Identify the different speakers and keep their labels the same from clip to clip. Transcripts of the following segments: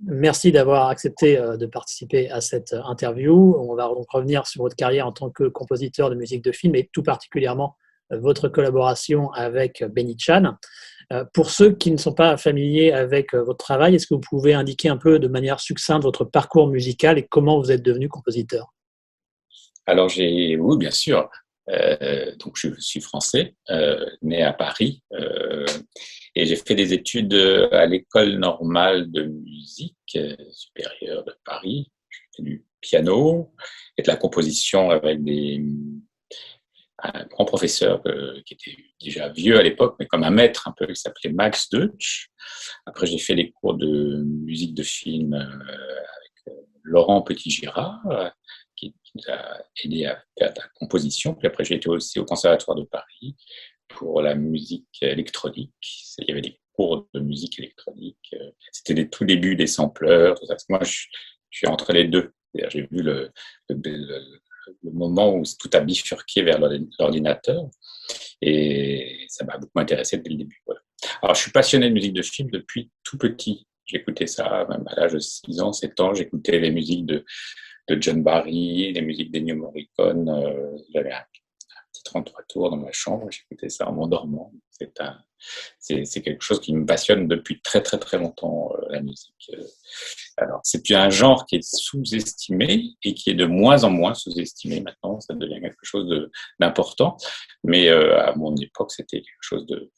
Speaker 1: Merci d'avoir accepté de participer à cette interview. On va donc revenir sur votre carrière en tant que compositeur de musique de film et tout particulièrement votre collaboration avec Benny Chan. Pour ceux qui ne sont pas familiers avec votre travail, est-ce que vous pouvez indiquer un peu de manière succincte votre parcours musical et comment vous êtes devenu compositeur?
Speaker 2: Alors, oui, bien sûr. Donc, je suis français, né à Paris, et j'ai fait des études à l'École normale de musique supérieure de Paris. J'ai fait du piano et de la composition avec un grand professeur qui était déjà vieux à l'époque, mais comme un maître un peu, qui s'appelait Max Deutsch. Après, j'ai fait des cours de musique de film Laurent Petit-Girard, qui nous a aidé à faire de la composition. Puis après, j'ai été aussi au Conservatoire de Paris pour la musique électronique. Il y avait des cours de musique électronique. C'était les tout débuts des sampleurs. Tout ça. Moi, je suis entre les deux. J'ai vu le moment où tout a bifurqué vers l'ordinateur et ça m'a beaucoup intéressé dès le début. Voilà. Alors, je suis passionné de musique de film depuis tout petit. J'écoutais ça, même à l'âge de 6 ans, 7 ans, j'écoutais les musiques de John Barry, les musiques d'Ennio Morricone. J'avais un petit 33 tours dans ma chambre, j'écoutais ça en m'endormant. C'est quelque chose qui me passionne depuis très très très longtemps, la musique. Alors, c'est puis un genre qui est sous-estimé et qui est de moins en moins sous-estimé maintenant, ça devient quelque chose d'important. Mais à mon époque, c'était quelque chose de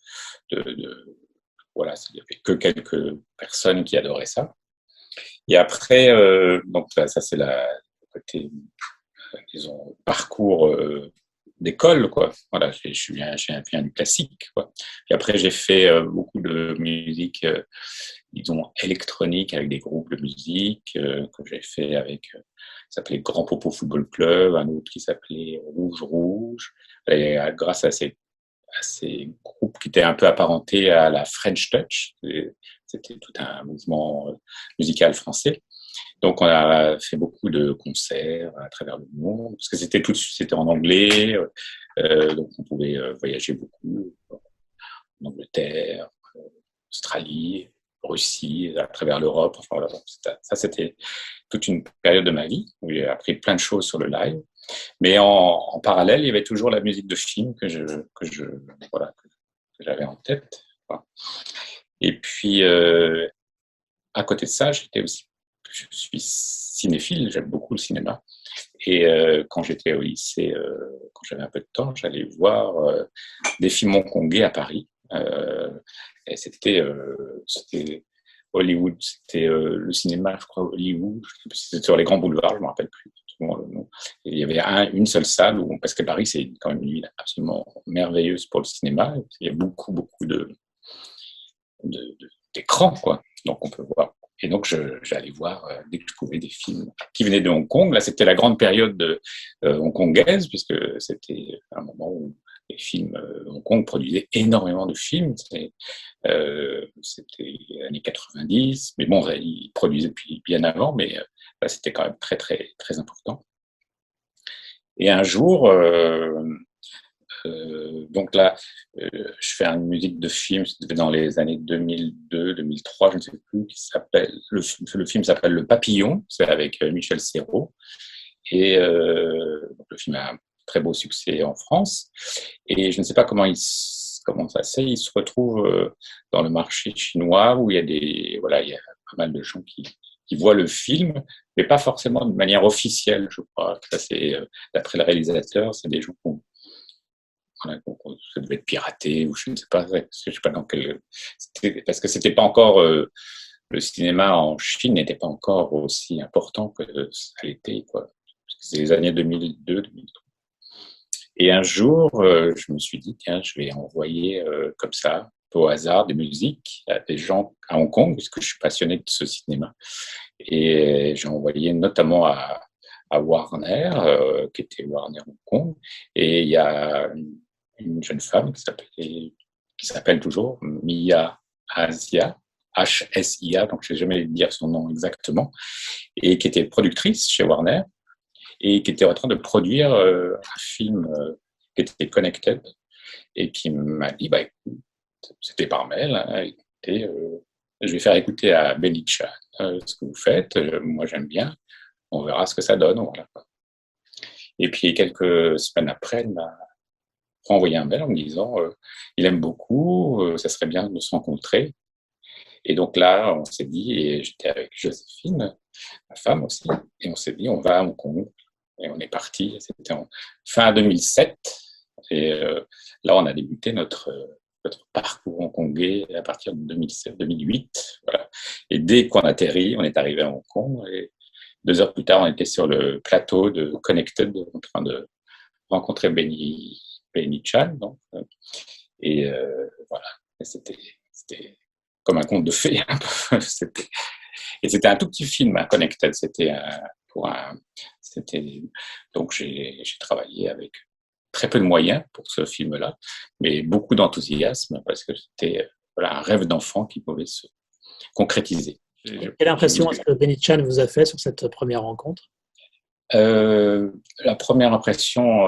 Speaker 2: voilà, il n'y avait que quelques personnes qui adoraient ça. Et après, donc ça c'est le côté, disons, parcours d'école, quoi. Voilà, j'ai viens du classique, quoi. Puis après, j'ai fait beaucoup de musique, disons, électronique avec des groupes de musique que j'ai fait avec, ça s'appelait Grand Popo Football Club, un autre qui s'appelait Rouge Rouge. Et grâce à ces groupes qui étaient un peu apparentés à la French Touch, c'était tout un mouvement musical français. Donc, on a fait beaucoup de concerts à travers le monde, parce que c'était en anglais, donc on pouvait voyager beaucoup en Angleterre, Australie, Russie, à travers l'Europe. Enfin, voilà, ça, c'était toute une période de ma vie où j'ai appris plein de choses sur le live. Mais en parallèle, il y avait toujours la musique de film voilà, que j'avais en tête. Voilà. Et puis, à côté de ça, je suis cinéphile, j'aime beaucoup le cinéma. Et quand j'étais au lycée, quand j'avais un peu de temps, j'allais voir des films hongkongais à Paris. Et c'était Hollywood, c'était le cinéma, je crois, Hollywood. C'était sur les grands boulevards, je ne me rappelle plus le nom. Et il y avait une seule salle, parce que Paris, c'est quand même une ville absolument merveilleuse pour le cinéma. Il y a beaucoup, beaucoup d'écrans, quoi. Donc on peut voir. Et donc j'allais voir dès que je pouvais des films qui venaient de Hong Kong. Là, c'était la grande période hongkongaise, puisque c'était un moment où les films Hong Kong produisaient énormément de films. C'était les années 90, mais bon, ils produisaient depuis bien avant, mais là, c'était quand même très, très, très important. Et un jour, donc là, je fais une musique de film, c'était dans les années 2002, 2003, je ne sais plus, le film s'appelle Le Papillon, c'est avec Michel Serrault. Et donc le film a un très beau succès en France. Et je ne sais pas comment ça se fait, il se retrouve dans le marché chinois où voilà, il y a pas mal de gens qui voient le film, mais pas forcément de manière officielle, je crois. Ça, c'est, d'après le réalisateur, c'est des gens voilà, ça devait être piraté ou je ne sais pas, je sais pas dans parce que c'était pas encore le cinéma en Chine n'était pas encore aussi important que ça l'était, quoi. C'est les années 2002, 2003. Et un jour, je me suis dit, tiens, je vais envoyer comme ça, au hasard, des musiques à des gens à Hong Kong, puisque je suis passionné de ce cinéma. Et j'ai envoyé notamment à Warner, qui était Warner Hong Kong. Et il y a une jeune femme qui s'appelle toujours Mia Asia, HSIA, donc je ne sais jamais dire son nom exactement, et qui était productrice chez Warner et qui était en train de produire un film qui était Connected et qui m'a dit, bah, écoute, c'était par mail, hein, écoutez, je vais faire écouter à Benichan ce que vous faites. Moi, j'aime bien. On verra ce que ça donne. Voilà. Et puis, quelques semaines après, elle m'a renvoyé un mail en me disant il aime beaucoup, ça serait bien de se rencontrer. Et donc là, on s'est dit, et j'étais avec Joséphine, ma femme aussi, et on s'est dit, on va à Hong Kong. Et on est parti. C'était en fin 2007. Et là, on a débuté notre parcours hongkongais à partir de 2007-2008. Voilà. Et dès qu'on atterrit, on est arrivé à Hong Kong. Et 2 heures plus tard, on était sur le plateau de Connected en train de rencontrer Benny Chan. Donc, et voilà. Et c'était comme un conte de fées. Et c'était un tout petit film, hein, Connected. Donc j'ai travaillé avec très peu de moyens pour ce film-là, mais beaucoup d'enthousiasme parce que c'était un rêve d'enfant qui pouvait se concrétiser.
Speaker 1: Quelle impression est-ce que Benny Chan vous a fait sur cette première rencontre?
Speaker 2: La première impression,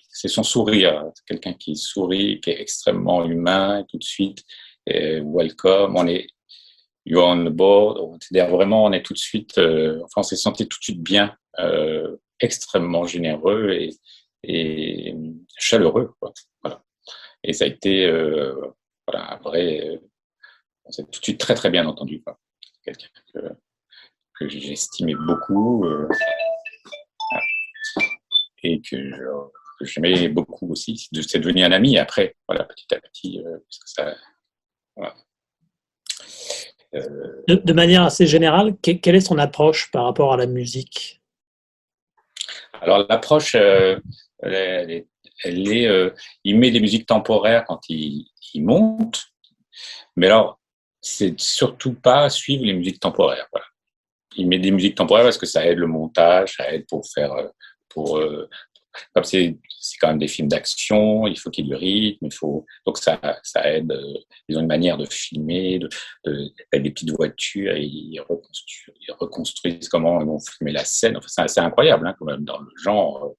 Speaker 2: c'est son sourire. C'est quelqu'un qui sourit, qui est extrêmement humain, tout de suite. Welcome, you're on the board. C'est-à-dire vraiment, on est tout de suite, on s'est senti tout de suite bien, extrêmement généreux et chaleureux, quoi. Voilà. Et ça a été, un vrai, on s'est tout de suite très très bien entendu, quoi. Quelqu'un que j'estimais beaucoup et que j'aimais beaucoup aussi. C'est devenu un ami après, voilà, petit à petit, parce que ça, voilà.
Speaker 1: De manière assez générale, quelle est son approche par rapport à la musique?
Speaker 2: Alors l'approche, il met des musiques temporaires quand il monte, mais alors c'est surtout pas suivre les musiques temporaires. Voilà. Il met des musiques temporaires parce que ça aide le montage, ça aide pour faire, comme c'est quand même des films d'action, il faut qu'il y ait du rythme, donc ça aide. Ils ont une manière de filmer, avec des petites voitures, et ils reconstruisent comment ils vont filmer la scène. Enfin, c'est incroyable, hein, quand même, dans le genre.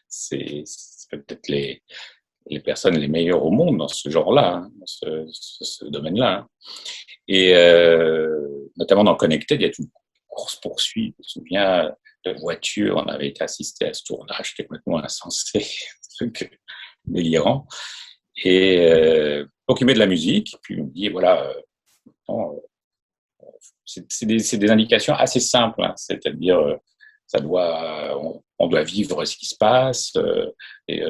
Speaker 2: C'est peut-être les personnes les meilleures au monde dans ce genre-là, hein, dans ce domaine-là. Hein. Et notamment dans Connected, il y a une course-poursuite. Je me souviens de voiture, on avait été assisté à ce tournage, c'était complètement insensé, un truc délirant. Et donc il met de la musique, puis il me dit voilà, c'est des indications assez simples, hein, c'est-à-dire on doit vivre ce qui se passe, et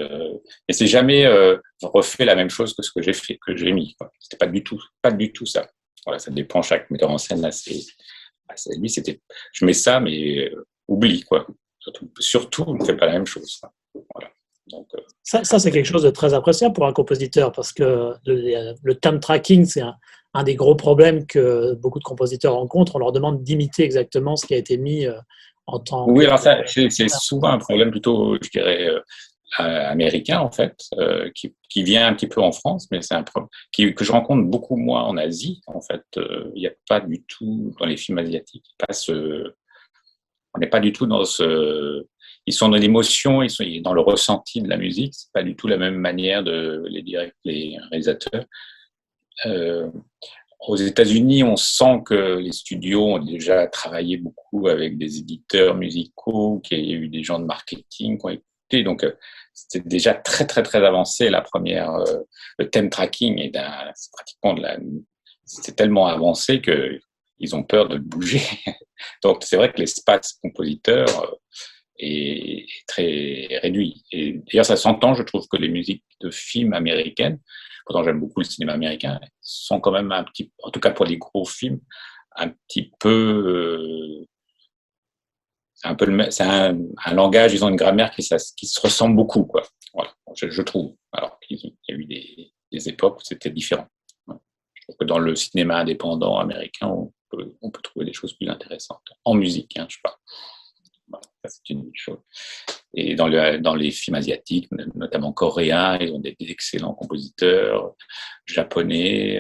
Speaker 2: c'est jamais refait la même chose que ce que j'ai fait, que j'ai mis. Quoi. C'était pas du tout ça. Voilà, ça dépend, chaque metteur en scène, là, lui, c'était, je mets ça, mais oublie, quoi. Surtout, on ne fait pas la même chose. Voilà. Donc,
Speaker 1: ça c'est quelque chose de très appréciable pour un compositeur parce que le time tracking, c'est un des gros problèmes que beaucoup de compositeurs rencontrent. On leur demande d'imiter exactement ce qui a été mis en tant
Speaker 2: oui,
Speaker 1: que…
Speaker 2: alors ça, c'est souvent un problème plutôt, je dirais, américain, en fait, qui vient un petit peu en France, mais c'est un problème que je rencontre beaucoup moins en Asie. En fait, il n'y a pas du tout, dans les films asiatiques, on n'est pas du tout dans ils sont dans l'émotion, ils sont dans le ressenti de la musique. C'est pas du tout la même manière de les réalisateurs. Aux États-Unis, on sent que les studios ont déjà travaillé beaucoup avec des éditeurs musicaux, qu'il y a eu des gens de marketing qui ont écouté. Donc, c'était déjà très, très, très avancé. Le theme tracking c'est pratiquement c'est tellement avancé que ils ont peur de le bouger. Donc, c'est vrai que l'espace compositeur est très réduit. Et d'ailleurs, ça s'entend, je trouve, que les musiques de films américaines, pourtant j'aime beaucoup le cinéma américain, sont quand même en tout cas pour les gros films, un petit peu, c'est un langage, ils ont une grammaire qui se ressemble beaucoup, quoi. Voilà, je trouve. Alors qu'il y a eu des époques où c'était différent. Je trouve que dans le cinéma indépendant américain, on peut trouver des choses plus intéressantes. En musique, hein, je parle. Voilà, ça, c'est une chose. Et dans les films asiatiques, notamment coréens, ils ont des excellents compositeurs, japonais.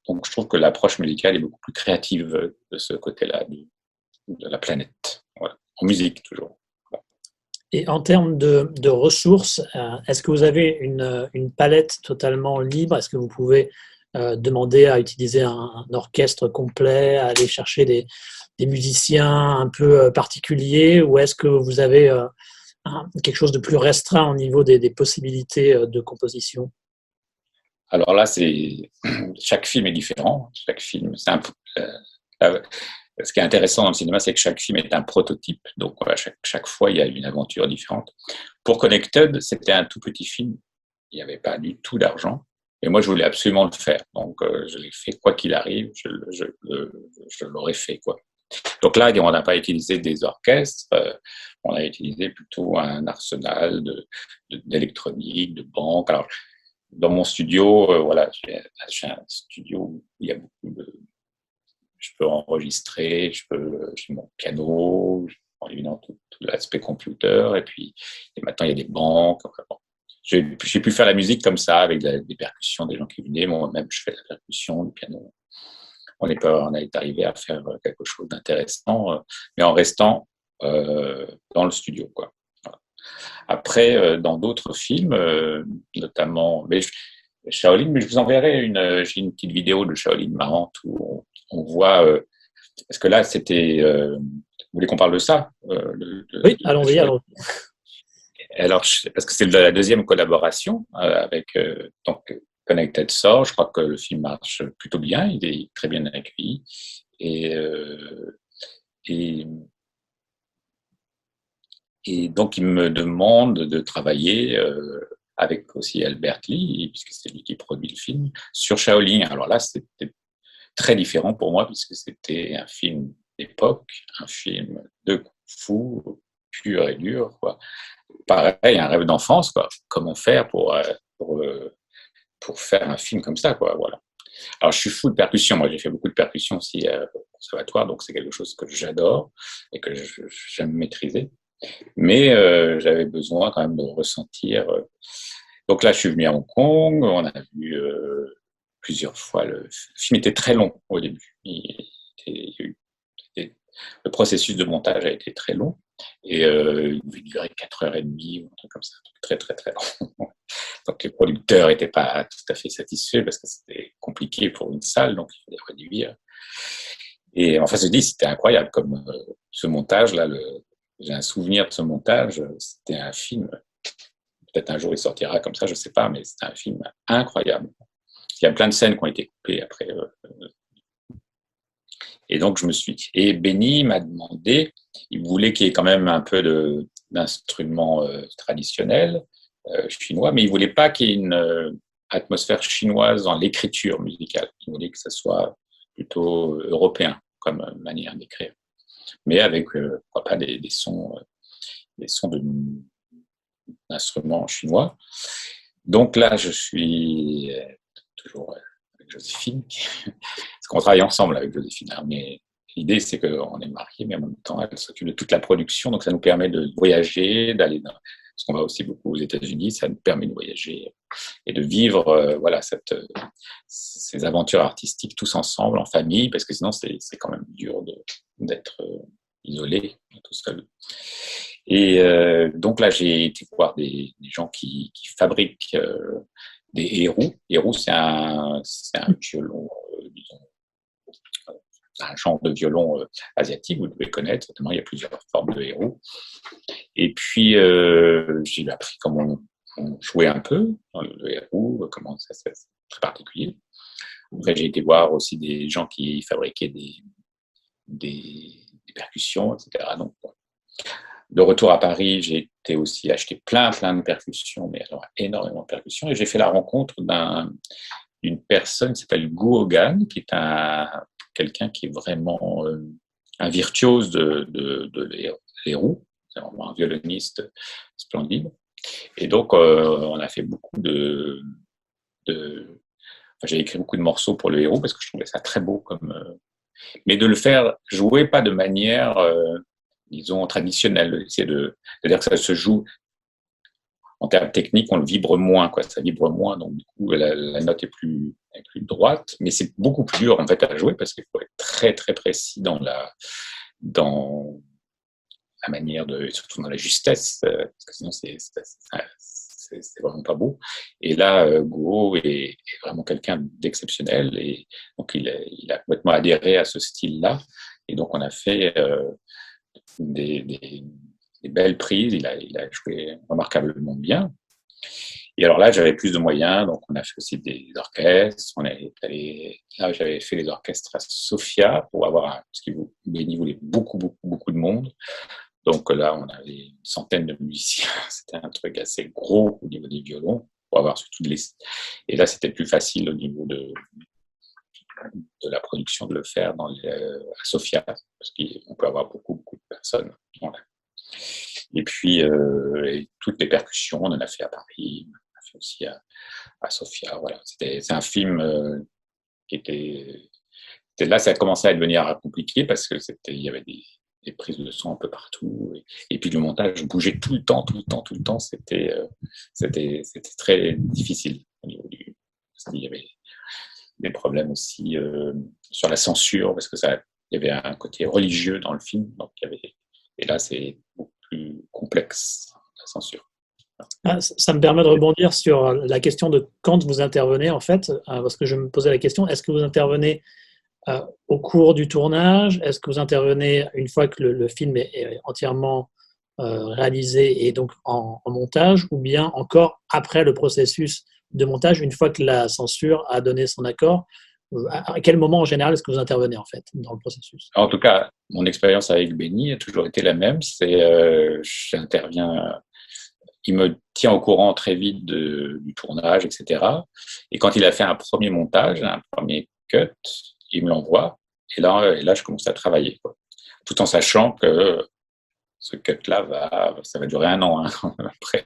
Speaker 2: Donc, je trouve que l'approche musicale est beaucoup plus créative de ce côté-là de la planète. Voilà. En musique, toujours.
Speaker 1: Et en termes de ressources, est-ce que vous avez une palette totalement libre? Est-ce que vous pouvez demander à utiliser un orchestre complet, à aller chercher des musiciens un peu particuliers, ou est-ce que vous avez quelque chose de plus restreint au niveau des possibilités de composition?
Speaker 2: Alors là, chaque film est différent. Chaque film, euh, ce qui est intéressant dans le cinéma, c'est que chaque film est un prototype. Donc, voilà, chaque fois, il y a une aventure différente. Pour Connected, c'était un tout petit film. Il n'y avait pas du tout d'argent. Et moi, je voulais absolument le faire. Donc, je l'ai fait quoi qu'il arrive. Je l'aurais fait, quoi. Donc là, on n'a pas utilisé des orchestres. On a utilisé plutôt un arsenal d'électronique, de banques. Alors, dans mon studio, voilà, j'ai un studio où il y a beaucoup de, je peux enregistrer, j'ai mon piano, évidemment tout l'aspect computer, et maintenant il y a des banques. Enfin, bon. J'ai pu faire la musique comme ça, avec des percussions, des gens qui venaient. Moi-même, je fais la percussion, le piano. On est arrivé à faire quelque chose d'intéressant, mais en restant dans le studio, quoi. Voilà. Après, dans d'autres films, notamment, Shaolin, mais je vous enverrai j'ai une petite vidéo de Shaolin marrante où on voit, parce que là, vous voulez qu'on parle de ça
Speaker 1: Oui, allons-y, allons-y.
Speaker 2: Alors, parce que c'est la deuxième collaboration avec donc Connected Source. Je crois que le film marche plutôt bien, il est très bien accueilli. Et, euh, et, et donc, il me demande de travailler avec aussi Albert Lee, puisque c'est lui qui produit le film, sur Shaolin. Alors là, c'était très différent pour moi, puisque c'était un film d'époque, un film de kung-fu pur et dur, quoi. Pareil, un rêve d'enfance, quoi. Comment faire pour faire un film comme ça, quoi. Voilà. Alors, je suis fou de percussion. Moi, j'ai fait beaucoup de percussion aussi au conservatoire, donc c'est quelque chose que j'adore et que j'aime maîtriser. Mais j'avais besoin quand même de ressentir. Donc là, je suis venu à Hong Kong. On a vu plusieurs fois. Le film était très long au début. Le processus de montage a été très long et il durait 4h30 ou un truc comme ça, très très très long. Donc les producteurs n'étaient pas tout à fait satisfaits parce que c'était compliqué pour une salle, donc il fallait réduire. Et enfin, je dis, c'était incroyable comme ce montage-là. J'ai un souvenir de ce montage. C'était un film. Peut-être un jour il sortira comme ça, je ne sais pas, mais c'était un film incroyable. Il y a plein de scènes qui ont été coupées après. Et donc, Et Benny m'a demandé, il voulait qu'il y ait quand même un peu d'instruments traditionnels chinois, mais il ne voulait pas qu'il y ait une atmosphère chinoise dans l'écriture musicale. Il voulait que ça soit plutôt européen comme manière d'écrire, mais avec, pourquoi pas, des sons d'instruments chinois. Donc là, je suis toujours avec Joséphine, parce qu'on travaille ensemble avec Joséphine. Mais l'idée, c'est qu'on est mariés, mais en même temps, elle s'occupe de toute la production, donc ça nous permet de voyager, parce qu'on va aussi beaucoup aux États-Unis, ça nous permet de voyager et de vivre voilà, ces aventures artistiques tous ensemble, en famille, parce que sinon, c'est quand même dur d'être isolé, tout seul. Et donc là, j'ai été voir des gens qui fabriquent des hérous. Hérous, c'est un violon, disons, un genre de violon asiatique, vous devez connaître. Certainement, il y a plusieurs formes de hérous. Et puis, j'ai appris comment on jouait un peu le hérou, comment ça, c'est très particulier. Après, j'ai été voir aussi des gens qui fabriquaient des percussions, etc. Donc, de retour à Paris, j'ai été aussi acheter plein de percussions, mais alors énormément de percussions. Et j'ai fait la rencontre d'une personne qui s'appelle Gu Hogan, qui est quelqu'un qui est vraiment un virtuose de l'hérou. C'est vraiment un violoniste splendide. Et donc, on a fait beaucoup enfin, j'ai écrit beaucoup de morceaux pour le hérou parce que je trouvais ça très beau mais de le faire jouer pas de manière disons, traditionnelle. C'est-à-dire que ça se joue en termes techniques, on le vibre moins, quoi. Ça vibre moins, donc du coup, la note est plus droite, mais c'est beaucoup plus dur en fait à jouer parce qu'il faut être très très précis dans la manière surtout dans la justesse, parce que sinon c'est vraiment pas beau. Et là, Go est vraiment quelqu'un d'exceptionnel. Et donc, il a complètement adhéré à ce style-là. Et donc, on a fait des belles prises. Il a joué remarquablement bien. Et alors là, j'avais plus de moyens, donc on a fait aussi des orchestres. Là, j'avais fait les orchestres à Sofia pour avoir, parce que Benny voulait beaucoup de monde. Donc là, on avait une centaine de musiciens. C'était un truc assez gros au niveau des violons, pour avoir surtout Et là, c'était plus facile au niveau de la production de le faire à Sofia, parce qu'on peut avoir beaucoup de personnes. Voilà. Et puis, toutes les percussions, on en a fait à Paris, on en a fait aussi à Sofia. Voilà. C'est un film qui était. Là, ça a commencé à devenir compliqué parce que il y avait des prises de son un peu partout. Et puis le montage bougeait tout le temps. C'était très difficile au niveau parce qu'il y avait des problèmes aussi sur la censure, parce que il y avait un côté religieux dans le film. Donc et là, c'est beaucoup plus complexe, la censure.
Speaker 1: Ça me permet de rebondir sur la question de quand vous intervenez, en fait, parce que je me posais la question, est-ce que vous intervenez au cours du tournage? Est-ce que vous intervenez une fois que le film est entièrement réalisé et donc en montage, ou bien encore après le processus de montage, une fois que la censure a donné son accord? À quel moment en général est-ce que vous intervenez en fait dans le processus?
Speaker 2: En tout cas, mon expérience avec Benny a toujours été la même. J'interviens, il me tient au courant très vite du tournage, etc. Et quand il a fait un premier montage, un premier cut, il me l'envoie. Et là, je commence à travailler, quoi. Tout en sachant que ce cut-là ça va durer 1 an, hein, après.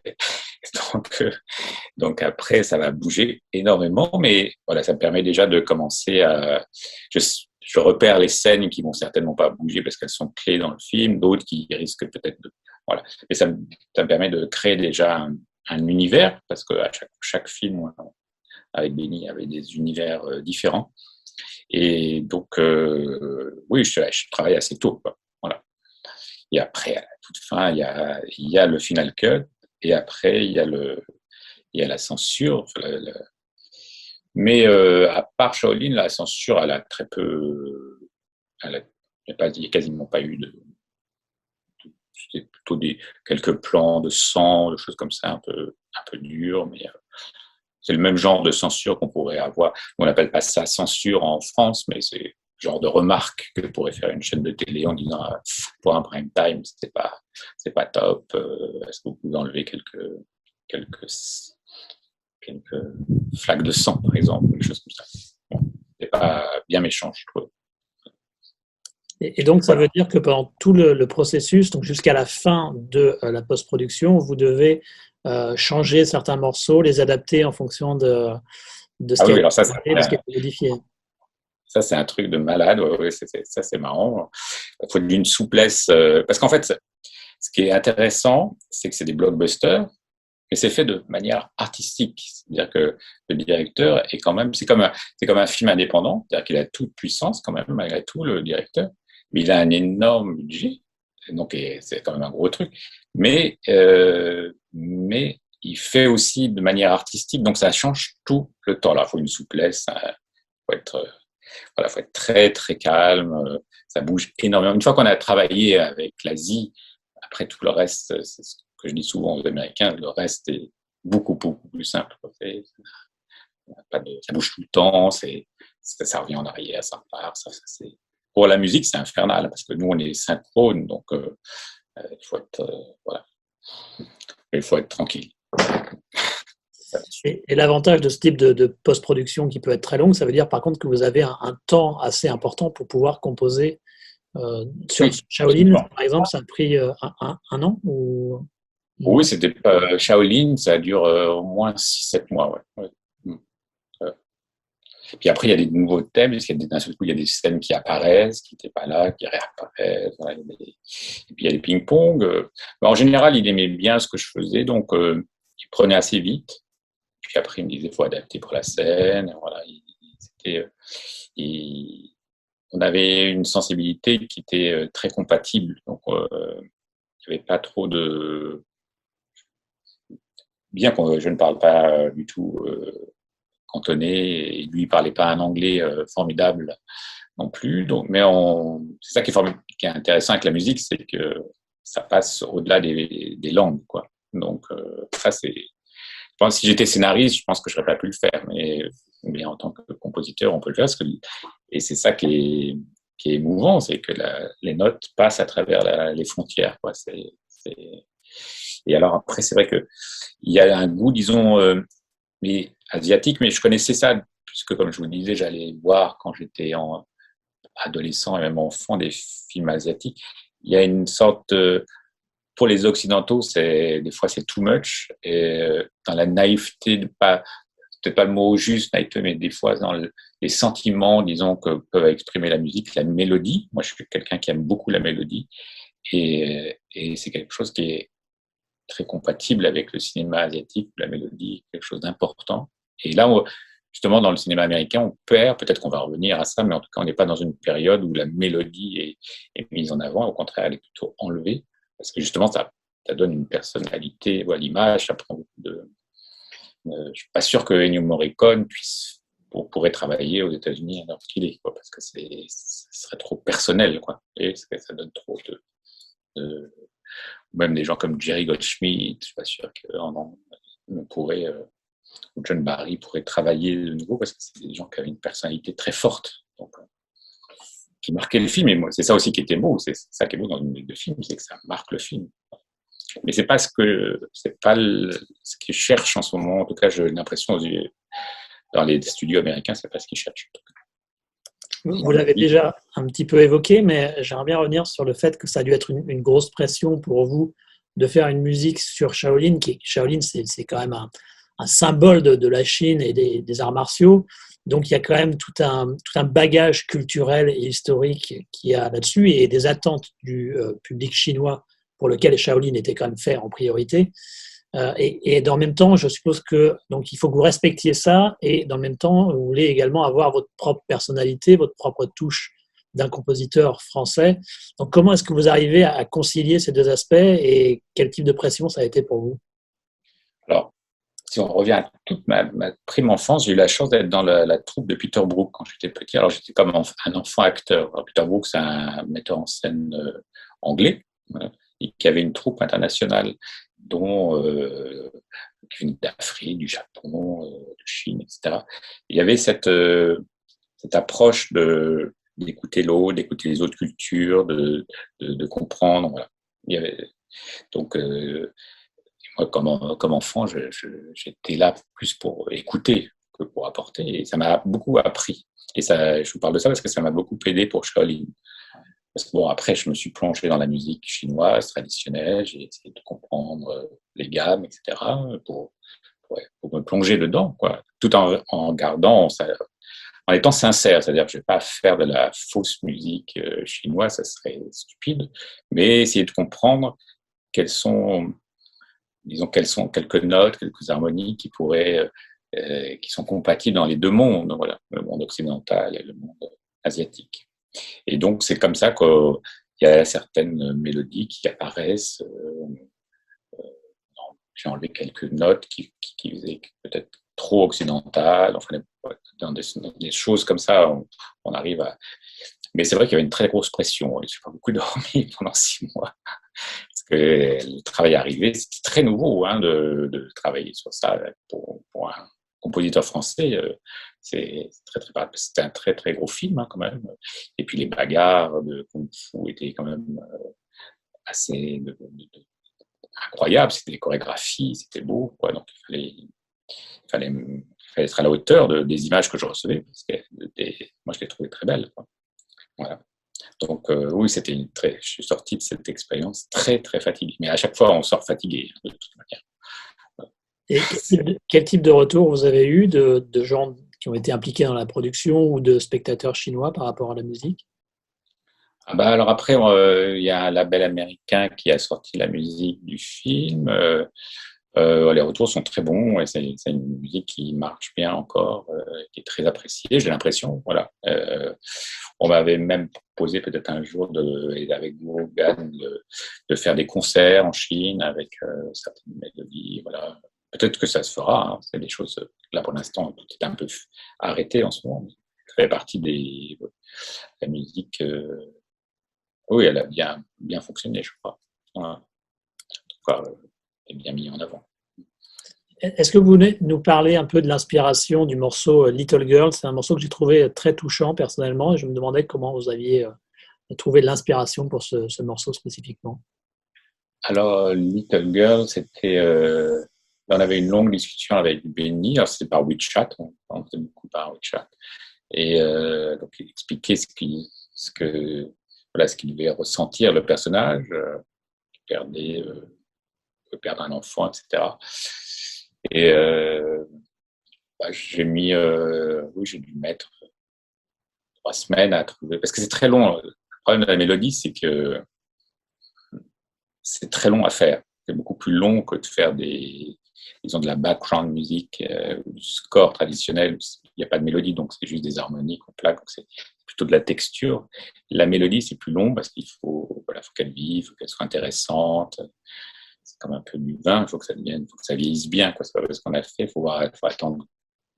Speaker 2: Donc après, ça va bouger énormément, mais voilà, ça me permet déjà de commencer je repère les scènes qui vont certainement pas bouger parce qu'elles sont clés dans le film, d'autres qui risquent peut-être voilà. Mais ça me permet de créer déjà un univers, parce que à chaque film avec Benny avait des univers différents. Et donc, oui, je travaille assez tôt, quoi. Voilà. Et après, à la toute fin, il y a le final cut, et après, il y a la censure. Mais à part Shaolin, la censure, elle a très peu. Il n'y a quasiment pas eu c'était plutôt quelques plans de sang, des choses comme ça, un peu dures, mais c'est le même genre de censure qu'on pourrait avoir. On n'appelle pas ça censure en France, mais c'est le genre de remarque que pourrait faire une chaîne de télé en disant pour un prime time, c'est pas top. Est-ce que vous pouvez enlever quelques flaques de sang, par exemple, des choses comme ça. Bon, c'est pas bien méchant, je trouve.
Speaker 1: Et donc, ça veut dire que pendant tout le processus, donc jusqu'à la fin de la post-production, vous devez changer certains morceaux, les adapter en fonction de ce qui a été ajouté, de ce qui a été modifié.
Speaker 2: Ça, c'est un truc de malade. Ouais, ça, c'est marrant. Il faut d'une souplesse. Parce qu'en fait, ce qui est intéressant, c'est que c'est des blockbusters, et c'est fait de manière artistique. C'est-à-dire que le directeur est quand même, c'est comme un film indépendant. C'est-à-dire qu'il a toute puissance quand même, malgré tout, le directeur. Mais il a un énorme budget. Donc, c'est quand même un gros truc. Mais il fait aussi de manière artistique. Donc, ça change tout le temps. Alors, il faut une souplesse. Faut être très, très calme. Ça bouge énormément. Une fois qu'on a travaillé avec l'Asie, après tout le reste, c'est ce que je dis souvent aux Américains, le reste est beaucoup plus simple. Ça bouge tout le temps, ça revient en arrière, ça repart. Pour la musique, c'est infernal, parce que nous, on est synchrone, donc il faut être tranquille.
Speaker 1: Et l'avantage de ce type de post-production qui peut être très longue, ça veut dire par contre que vous avez un temps assez important pour pouvoir composer. Sur Shaolin, par exemple, ça a pris un an ou...
Speaker 2: Oui, c'était Shaolin, ça dure au moins 6-7 mois. Ouais. Puis après, il y a des nouveaux thèmes, parce qu'il y a d'un seul coup, il y a des scènes qui apparaissent, qui n'étaient pas là, qui réapparaissent. Voilà, et puis il y a des ping-pong. En général, il aimait bien ce que je faisais, donc il prenait assez vite. Puis après, il me disait qu'il faut adapter pour la scène. Voilà, on avait une sensibilité qui était très compatible, donc il n'y avait pas trop de... Bien que je ne parle pas du tout cantonais, et lui, il parlait pas un anglais formidable non plus. Donc, c'est ça qui est intéressant avec la musique, c'est que ça passe au-delà des langues, quoi. Donc, ça, je pense que si j'étais scénariste, je pense que je n'aurais pas pu le faire, mais en tant que compositeur, on peut le faire. Et c'est ça qui est émouvant, c'est que les notes passent à travers les frontières, quoi. Et alors après, c'est vrai que il y a un goût, disons, mais asiatique, mais je connaissais ça puisque, comme je vous disais, j'allais voir quand j'étais adolescent et même enfant des films asiatiques. Il y a une sorte pour les Occidentaux, des fois c'est too much, et dans la naïveté, peut-être pas le mot juste, naïveté, mais des fois dans les sentiments, disons, que peuvent exprimer la musique, la mélodie. Moi, je suis quelqu'un qui aime beaucoup la mélodie, et c'est quelque chose qui est très compatible avec le cinéma asiatique, la mélodie, quelque chose d'important. Et là, justement, dans le cinéma américain, on perd, peut-être qu'on va revenir à ça, mais en tout cas, on n'est pas dans une période où la mélodie est mise en avant, au contraire, elle est plutôt enlevée, parce que justement, ça donne une personnalité à l'image, ça prend beaucoup de... je suis pas sûr que Ennio Morricone pourrait travailler aux États-Unis alors qu'il est, quoi, parce que ce serait trop personnel, quoi, et ça donne trop même des gens comme Jerry Goldsmith, je suis pas sûr qu'on pourrait, ou John Barry pourrait travailler de nouveau, parce que c'est des gens qui avaient une personnalité très forte, donc, qui marquait le film. Et moi, c'est ça aussi qui était beau, c'est ça qui est beau dans une musique de film, c'est que ça marque le film. Mais c'est pas ce qu'ils cherchent en ce moment. En tout cas, j'ai l'impression dans les studios américains, c'est pas ce qu'ils cherchent.
Speaker 1: Vous l'avez déjà un petit peu évoqué, mais j'aimerais bien revenir sur le fait que ça a dû être une grosse pression pour vous de faire une musique sur Shaolin. Shaolin, c'est quand même un symbole de la Chine et des arts martiaux. Donc, il y a quand même tout un bagage culturel et historique qu'il y a là-dessus et des attentes du public chinois pour lequel Shaolin était quand même fait en priorité. Et dans le même temps, je suppose que donc il faut que vous respectiez ça et dans le même temps, vous voulez également avoir votre propre personnalité, votre propre touche d'un compositeur français. Donc, comment est-ce que vous arrivez à concilier ces deux aspects et quel type de pression ça a été pour vous?
Speaker 2: Alors, si on revient à toute ma prime enfance, j'ai eu la chance d'être dans la troupe de Peter Brook quand j'étais petit. Alors, j'étais comme un enfant acteur. Alors, Peter Brook, c'est un metteur en scène anglais, voilà, et qui avait une troupe internationale dont qui venait d'Afrique, du Japon, de Chine, etc. Il y avait cette approche d'écouter l'autre, d'écouter les autres cultures, de comprendre. Voilà. Il y avait, donc, moi, comme enfant, j'étais là plus pour écouter que pour apporter. Et ça m'a beaucoup appris. Et ça, je vous parle de ça parce que ça m'a beaucoup aidé pour Shaolin. Parce que bon, après, je me suis plongé dans la musique chinoise traditionnelle. J'ai essayé de comprendre les gammes, etc. pour me plonger dedans, quoi. Tout en gardant, en étant sincère. C'est-à-dire que je ne vais pas faire de la fausse musique chinoise, ça serait stupide. Mais essayer de comprendre quelles sont quelques notes, quelques harmonies qui sont compatibles dans les deux mondes, voilà, le monde occidental et le monde asiatique. Et donc, c'est comme ça qu'il y a certaines mélodies qui apparaissent. J'ai enlevé quelques notes qui faisaient peut-être trop occidentales. Enfin, dans des choses comme ça, on arrive à... Mais c'est vrai qu'il y avait une très grosse pression. Je n'ai pas beaucoup dormi pendant 6 mois. Parce que le travail arrivé, c'était très nouveau de travailler sur ça pour un compositeur français. C'était un très très gros film quand même. Et puis les bagarres de Kung Fu étaient quand même assez incroyables. C'était des chorégraphies, c'était beau, quoi. Donc il fallait être à la hauteur des images que je recevais. Parce que moi, je les trouvais très belles, quoi. Voilà. Donc oui, je suis sorti de cette expérience très très fatigué. Mais à chaque fois, on sort fatigué de toute manière.
Speaker 1: Et quel type de retour vous avez eu de gens qui ont été impliqués dans la production ou de spectateurs chinois par rapport à la musique?
Speaker 2: Ah bah alors après, il y a un label américain qui a sorti la musique du film. Les retours sont très bons et c'est une musique qui marche bien encore, qui est très appréciée, j'ai l'impression. Voilà. On m'avait même proposé peut-être un jour avec Guru Gan de faire des concerts en Chine avec certaines mélodies. Voilà. peut-être que ça se fera. Hein. C'est des choses, là pour l'instant, tout est un peu arrêté en ce moment. Ça fait partie de la musique. Oui, elle a bien fonctionné, je crois. Voilà. En tout cas, elle est bien mis en avant.
Speaker 1: Est-ce que vous voulez nous parler un peu de l'inspiration du morceau Little Girl? C'est un morceau que j'ai trouvé très touchant personnellement et je me demandais comment vous aviez trouvé de l'inspiration pour ce morceau spécifiquement.
Speaker 2: Alors, Little Girl, on avait une longue discussion avec Benny. Alors, c'était par WeChat, on faisait beaucoup par WeChat. Et donc, il expliquait ce qu'il devait ressentir le personnage, perdre un enfant, etc. Et j'ai dû mettre 3 semaines à trouver, parce que c'est très long. Le problème de la mélodie, c'est que c'est très long à faire. C'est beaucoup plus long que de faire de la background music, ou du score traditionnel. Il n'y a pas de mélodie, donc c'est juste des harmonies qu'on plaque. Donc c'est plutôt de la texture. La mélodie, c'est plus long parce faut qu'elle vive, il faut qu'elle soit intéressante. C'est comme un peu du vin, il faut que ça vieillisse bien, quoi. C'est pas parce qu'on a fait, faut attendre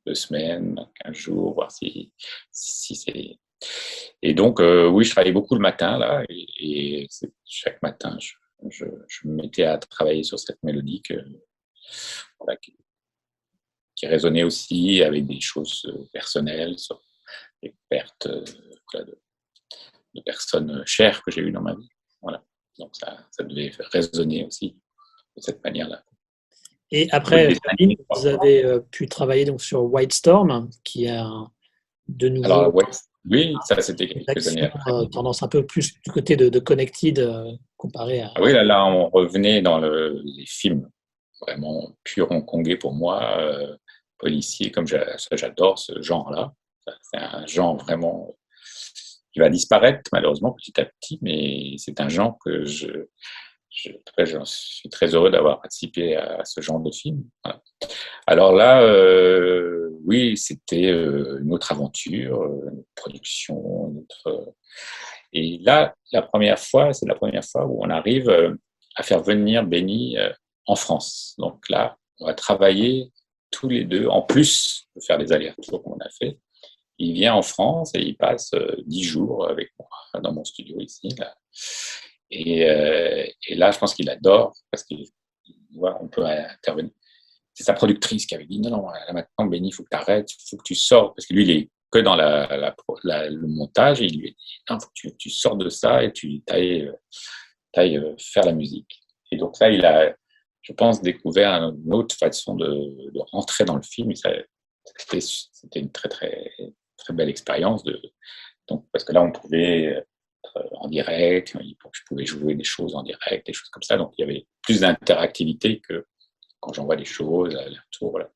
Speaker 2: 2 semaines, 15 jours, voir si c'est. Et donc, oui, je travaillais beaucoup le matin, là, et chaque matin, je me mettais à travailler sur cette mélodie voilà, qui résonnait aussi avec des choses personnelles, sur les pertes de personnes chères que j'ai eues dans ma vie. Voilà. Donc, ça devait résonner aussi de cette manière-là.
Speaker 1: Et après, vous avez pu travailler donc sur White Storm, qui est de nouveau.
Speaker 2: Alors, ouais, oui, ça c'était quelques années après.
Speaker 1: Tendance un peu plus du côté de Connected comparé à.
Speaker 2: Ah oui, là, on revenait dans les films vraiment pur hongkongais pour moi, policier, comme j'adore ce genre-là. C'est un genre vraiment qui va disparaître malheureusement petit à petit, mais c'est un genre que je suis très heureux d'avoir participé à ce genre de film. Voilà. Alors là, oui, c'était une autre aventure, une production, et là, c'est la première fois où on arrive à faire venir Benny en France. Donc là, on va travailler tous les deux, en plus de faire les allers-retours qu'on a fait. Il vient en France et il passe 10 jours avec moi dans mon studio ici. Là. Et là, je pense qu'il adore parce qu'on peut intervenir. C'est sa productrice qui avait dit non, là maintenant, Benny, il faut que tu arrêtes, il faut que tu sors. Parce que lui, il est que dans le montage et il lui a dit non, il faut que tu sors de ça et tu ailles faire la musique. Et donc là, il a, je pense, découvert une autre façon de rentrer dans le film. C'était une très, très, très belle expérience. Donc, parce que là, on pouvait être en direct, je pouvais jouer des choses en direct, des choses comme ça. Donc, il y avait plus d'interactivité que quand j'envoie des choses, aller-retour, voilà.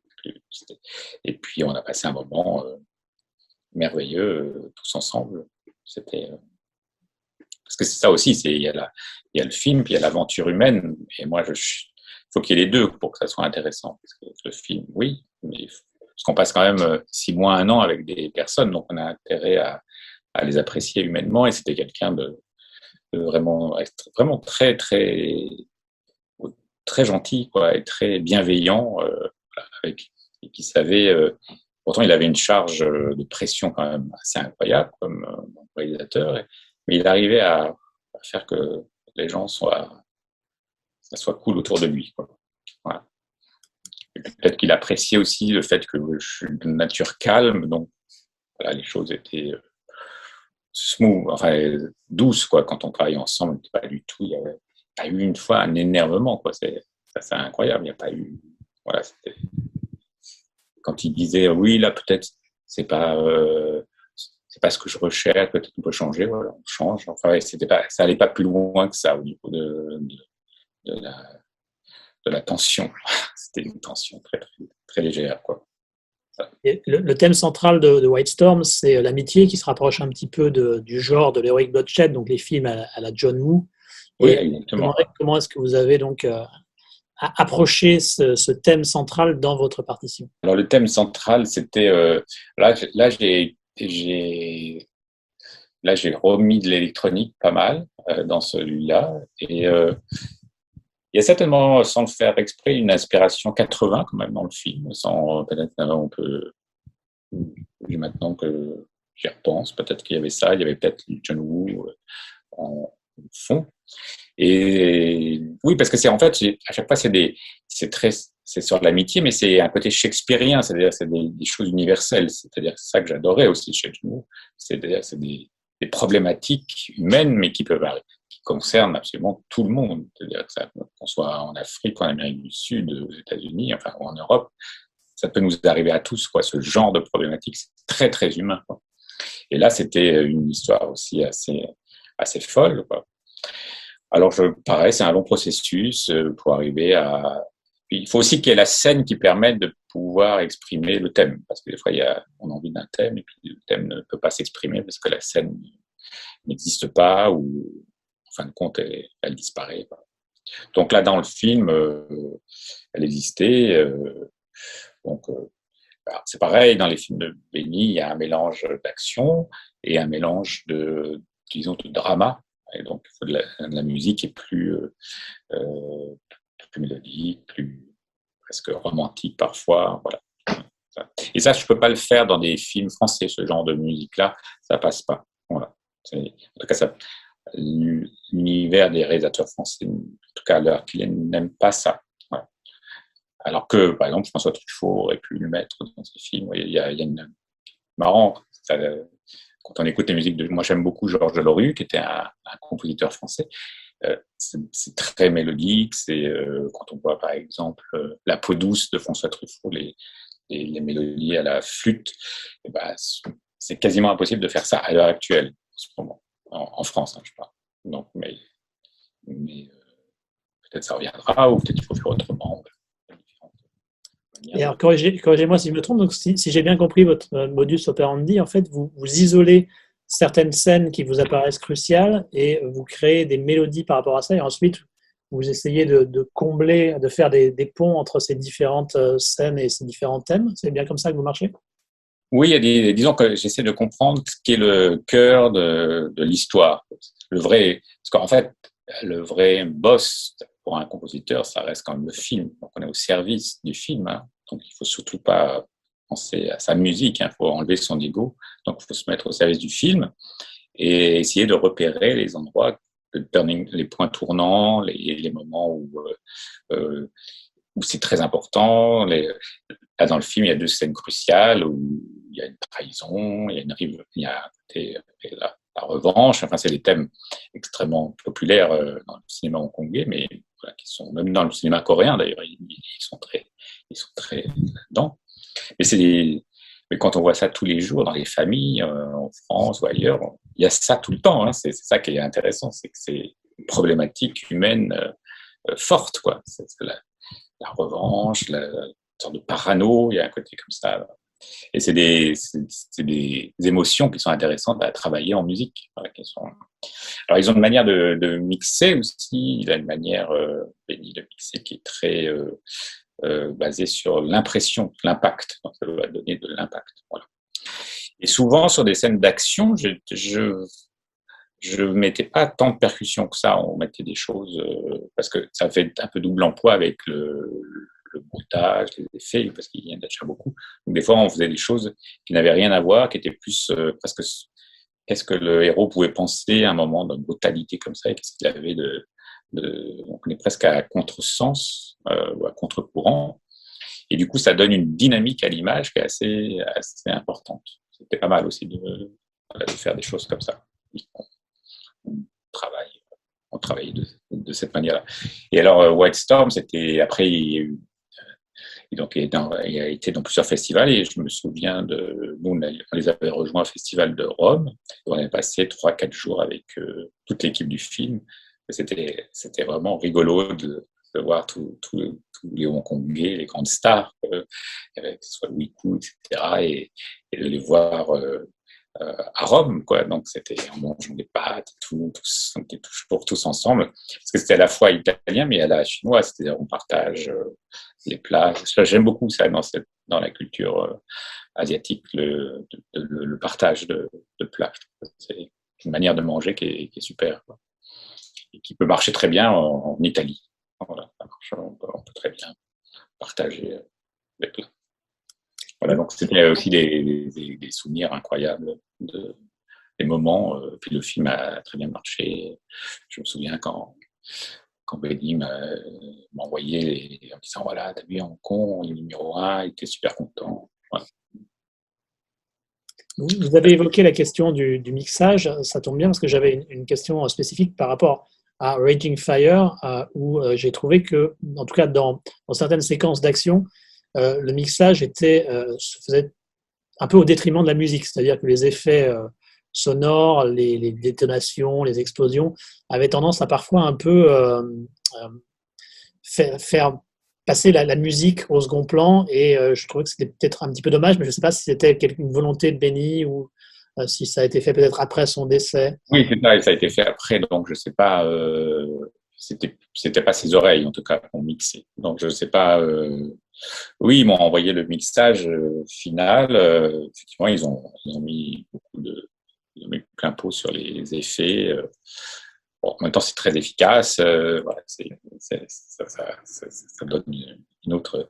Speaker 2: Et puis, on a passé un moment merveilleux tous ensemble. C'était parce que c'est ça aussi, il y a le film, puis il y a l'aventure humaine. Et moi, il faut qu'il y ait les deux pour que ça soit intéressant. Parce que le film, oui, mais parce qu'on passe quand même 6 mois, 1 an avec des personnes, donc on a intérêt à les apprécier humainement. Et c'était quelqu'un de vraiment très, très, très gentil, quoi, et très bienveillant, et qui savait. Pourtant, il avait une charge de pression quand même assez incroyable comme réalisateur, mais il arrivait à faire que les gens ça soit cool autour de lui, quoi. Voilà. Et peut-être qu'il appréciait aussi le fait que je suis de nature calme, donc voilà, les choses étaient smooth, enfin douces, quoi. Quand on travaille ensemble, pas du tout. Il n'y a pas eu une fois un énervement, quoi. C'est incroyable. Il n'y a pas eu. Voilà, quand il disait oui, là peut-être c'est pas ce que je recherche, peut-être qu'on peut changer, voilà, on change. Enfin, ouais, ça allait pas plus loin que ça au niveau de la tension. C'était une tension très, très, très légère, quoi.
Speaker 1: Et le thème central de White Storm, c'est l'amitié qui se rapproche un petit peu du genre de l'Heroic Bloodshed, donc les films à la John Woo.
Speaker 2: Oui,
Speaker 1: et
Speaker 2: exactement.
Speaker 1: Comment est-ce que vous avez donc approché ce thème central dans votre partition?
Speaker 2: Alors le thème central, c'était là j'ai remis de l'électronique pas mal dans celui-là, et Il y a certainement, sans le faire exprès, une inspiration 80 quand même dans le film. Sans peut-être on peut maintenant que j'y repense, peut-être qu'il y avait ça. Il y avait peut-être John Woo en fond. Et oui, parce que c'est en fait, à chaque fois, c'est sur l'amitié, mais c'est un côté shakespearien, c'est-à-dire c'est des choses universelles. C'est-à-dire c'est ça que j'adorais aussi chez nous. C'est-à-dire c'est des problématiques humaines, mais qui concernent absolument tout le monde. C'est-à-dire qu'on soit en Afrique, en Amérique du Sud, aux États-Unis, enfin ou en Europe, ça peut nous arriver à tous, quoi. Ce genre de problématique, c'est très très humain, quoi. Et là, c'était une histoire aussi assez folle, quoi. Alors, pareil, c'est un long processus pour arriver à. Puis, il faut aussi qu'il y ait la scène qui permette de pouvoir exprimer le thème, parce que des fois, on a envie d'un thème et puis le thème ne peut pas s'exprimer parce que la scène n'existe pas ou, en fin de compte, elle disparaît. Donc là, dans le film, elle existait. Donc, c'est pareil, dans les films de Benny, il y a un mélange d'action et un mélange disons, de drama. Et donc, il faut de la musique qui est plus mélodique, plus presque romantique parfois. Voilà. Et ça, je ne peux pas le faire dans des films français, ce genre de musique-là, ça passe pas. Voilà. En tout cas, l'univers des réalisateurs français, en tout cas à l'heure qu'il n'aime pas ça. Voilà. Alors que, par exemple, François Truffaut aurait pu le mettre dans ses films. Il y a une marrant. Quand on écoute les musiques moi j'aime beaucoup Georges Delerue, qui était un compositeur français. C'est très mélodique. Quand on voit par exemple La peau douce de François Truffaut, les mélodies à la flûte, et ben, c'est quasiment impossible de faire ça à l'heure actuelle, en ce moment, en France, hein, je parle. Donc, mais peut-être ça reviendra, ou peut-être il faut faire autrement.
Speaker 1: Et alors, corrigez-moi si je me trompe, donc si j'ai bien compris votre modus operandi, en fait, vous isolez certaines scènes qui vous apparaissent cruciales et vous créez des mélodies par rapport à ça, et ensuite vous essayez de combler, de faire des ponts entre ces différentes scènes et ces différents thèmes. C'est bien comme ça que vous marchez?
Speaker 2: Oui, disons que j'essaie de comprendre ce qui est le cœur de l'histoire. Parce qu'en fait, le vrai boss pour un compositeur, ça reste quand même le film. Donc on est au service du film, hein. Donc il faut surtout pas penser à sa musique, hein. Il faut enlever son ego. Donc il faut se mettre au service du film et essayer de repérer les endroits, les points tournants, les moments euh, où c'est très important. Là, dans le film, il y a deux scènes cruciales où il y a une trahison, il y a la revanche. Enfin, c'est des thèmes extrêmement populaires dans le cinéma hongkongais, mais voilà, qui sont même dans le cinéma coréen d'ailleurs, ils sont très dedans. Mais quand on voit ça tous les jours dans les familles, en France ou ailleurs, il y a ça tout le temps, hein. C'est ça qui est intéressant, c'est que c'est une problématique humaine forte, quoi. C'est la revanche, la sorte de parano, il y a un côté comme ça. Et c'est des émotions qui sont intéressantes à travailler en musique. Voilà, alors, ils ont une manière de mixer aussi. Il a une manière, Benny, de mixer qui est très basée sur l'impression, l'impact. Donc, ça doit donner de l'impact. Voilà. Et souvent, sur des scènes d'action, je mettais pas tant de percussions que ça. On mettait des choses parce que ça fait un peu double emploi avec le montage, les effets, parce qu'il y en a déjà beaucoup. Donc des fois, on faisait des choses qui n'avaient rien à voir, qui étaient plus presque qu'est-ce que le héros pouvait penser à un moment d'une brutalité comme ça, et qu'est-ce qu'il avait donc on est presque à contresens ou à contre-courant. Et du coup, ça donne une dynamique à l'image qui est assez importante. C'était pas mal aussi de faire des choses comme ça. On travaille de cette manière-là. Et alors, White Storm, c'était après, donc, il a été dans plusieurs festivals et je me souviens nous, on les avait rejoints au festival de Rome. On avait passé 3-4 jours avec toute l'équipe du film. C'était vraiment rigolo de voir tous les Hongkongais, les grandes stars, que ce soit Louis Koo, etc. Et de les voir à Rome, quoi. Donc, en mangeant des pâtes et tout, on était toujours tous ensemble. Parce que c'était à la fois italien, mais à la chinoise. C'est-à-dire, on partage les plats. J'aime beaucoup ça dans la culture asiatique, le partage de plats. C'est une manière de manger qui est super, quoi. Et qui peut marcher très bien en Italie. Voilà, ça marche, on peut très bien partager avec eux. Voilà, donc c'était aussi des souvenirs incroyables, des moments. Puis le film a très bien marché. Je me souviens quand Benny m'a envoyé en disant voilà, t'as vu Hong Kong, il est numéro un, il était super content. Voilà.
Speaker 1: Vous avez évoqué la question du mixage, ça tombe bien parce que j'avais une question spécifique par rapport à Raging Fire, où j'ai trouvé que, en tout cas dans certaines séquences d'action, le mixage se faisait un peu au détriment de la musique, c'est-à-dire que les effets sonores, les détonations, les explosions avaient tendance à parfois un peu faire passer la musique au second plan, et je trouvais que c'était peut-être un petit peu dommage, mais je ne sais pas si c'était une volonté de Benny ou si ça a été fait peut-être après son décès.
Speaker 2: Oui, c'est ça, et ça a été fait après, donc je sais pas. C'était pas ses oreilles en tout cas qu'on mixait, donc je sais pas. Oui, ils m'ont envoyé le mixage final. Effectivement, ils ont mis ils ont mis plein pot sur les effets. Bon, en même temps, c'est très efficace. Voilà, ça donne une autre.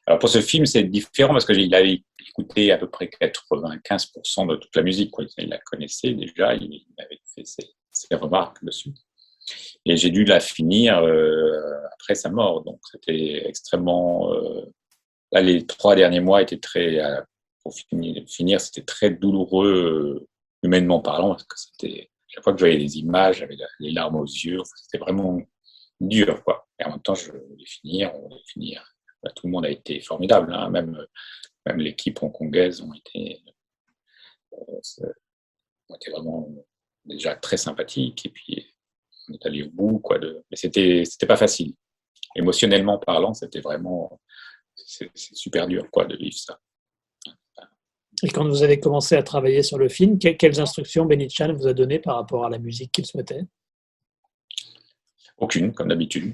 Speaker 2: Alors pour ce film, c'est différent parce qu'il avait écouté à peu près 95% de toute la musique, quoi. Il la connaissait déjà, il avait fait ses remarques dessus. Et j'ai dû la finir après sa mort. Donc c'était extrêmement. Là, les 3 derniers mois étaient très. Pour finir, c'était très douloureux, humainement parlant, parce que c'était. Chaque fois que je voyais les images, j'avais les larmes aux yeux. C'était vraiment dur, quoi. Et en même temps, je voulais finir, on voulait finir. Là, tout le monde a été formidable, hein. Même l'équipe hongkongaise ont été vraiment déjà très sympathiques. Et puis, on est allé au bout, quoi. Mais c'était pas facile. Émotionnellement parlant, c'était vraiment. C'est super dur, quoi, de vivre ça.
Speaker 1: Et quand vous avez commencé à travailler sur le film, quelles instructions Benny Chan vous a données par rapport à la musique qu'il souhaitait?
Speaker 2: Aucune, comme d'habitude.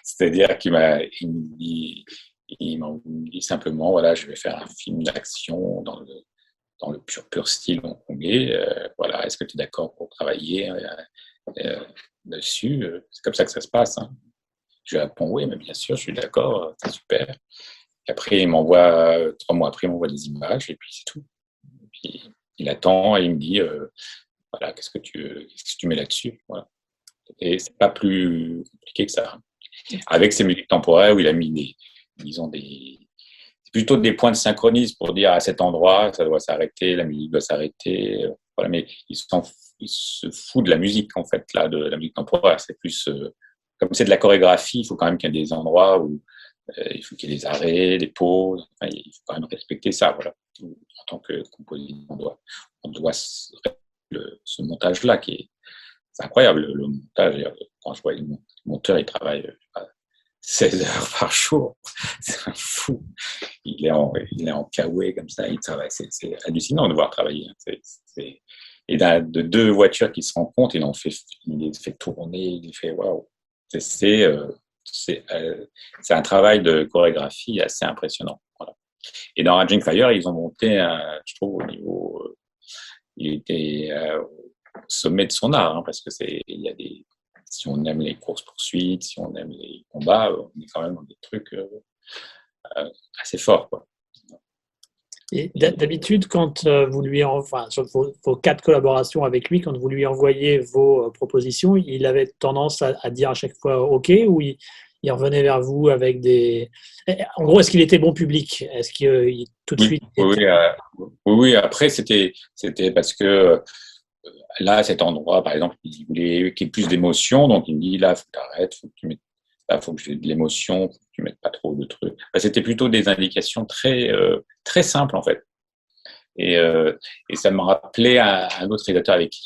Speaker 2: C'est-à-dire il m'a dit simplement, voilà, je vais faire un film d'action dans le pur style hongkongais. Voilà, est-ce que tu es d'accord pour travailler dessus? C'est comme ça que ça se passe, hein. Je lui réponds oui, mais bien sûr, je suis d'accord, c'est super. Et après, 3 mois après, il m'envoie des images et puis c'est tout. Et puis, il attend et il me dit, voilà, qu'est-ce que tu mets là-dessus? Voilà. Et c'est pas plus compliqué que ça. Avec ces musiques temporaires où il a mis c'est plutôt des points de synchronisme pour dire à cet endroit, ça doit s'arrêter, la musique doit s'arrêter. Voilà, mais il se fout de la musique, en fait, là, de la musique temporaire. C'est plus, comme c'est de la chorégraphie, il faut quand même qu'il y ait des endroits où il faut qu'il y ait des arrêts, des pauses. Enfin, il faut quand même respecter ça, voilà. En tant que compositeur, on doit ce montage-là c'est incroyable, le montage. Quand je vois le monteur, il travaille 16 heures par jour. C'est un fou. Il est en kawaii comme ça, il travaille. C'est hallucinant de voir travailler. Et de 2 voitures qui se rencontrent, il les fait tourner, il fait waouh. C'est un travail de chorégraphie assez impressionnant. Voilà. Et dans Raging Fire, ils ont monté, je trouve, au niveau. Il était au sommet de son art, hein, parce que si on aime les courses-poursuites, si on aime les combats, on est quand même dans des trucs assez forts, quoi.
Speaker 1: Et d'habitude, quand vous enfin, sur vos 4 collaborations avec lui, quand vous lui envoyez vos propositions, il avait tendance à dire à chaque fois OK, ou il revenait vers vous avec des. En gros, est-ce qu'il était bon public? Est-ce qu'il tout de
Speaker 2: Oui,
Speaker 1: suite
Speaker 2: oui,
Speaker 1: était.
Speaker 2: oui. Après, c'était parce que là, cet endroit, par exemple, il voulait qu'il y ait plus d'émotion, donc il me dit là, faut que tu arrêtes, faut que tu mettes. Là, faut que j'ai de l'émotion, faut que tu mettes pas trop de trucs. Enfin, c'était plutôt des indications très simples, en fait. Et ça me rappelait un autre directeur avec qui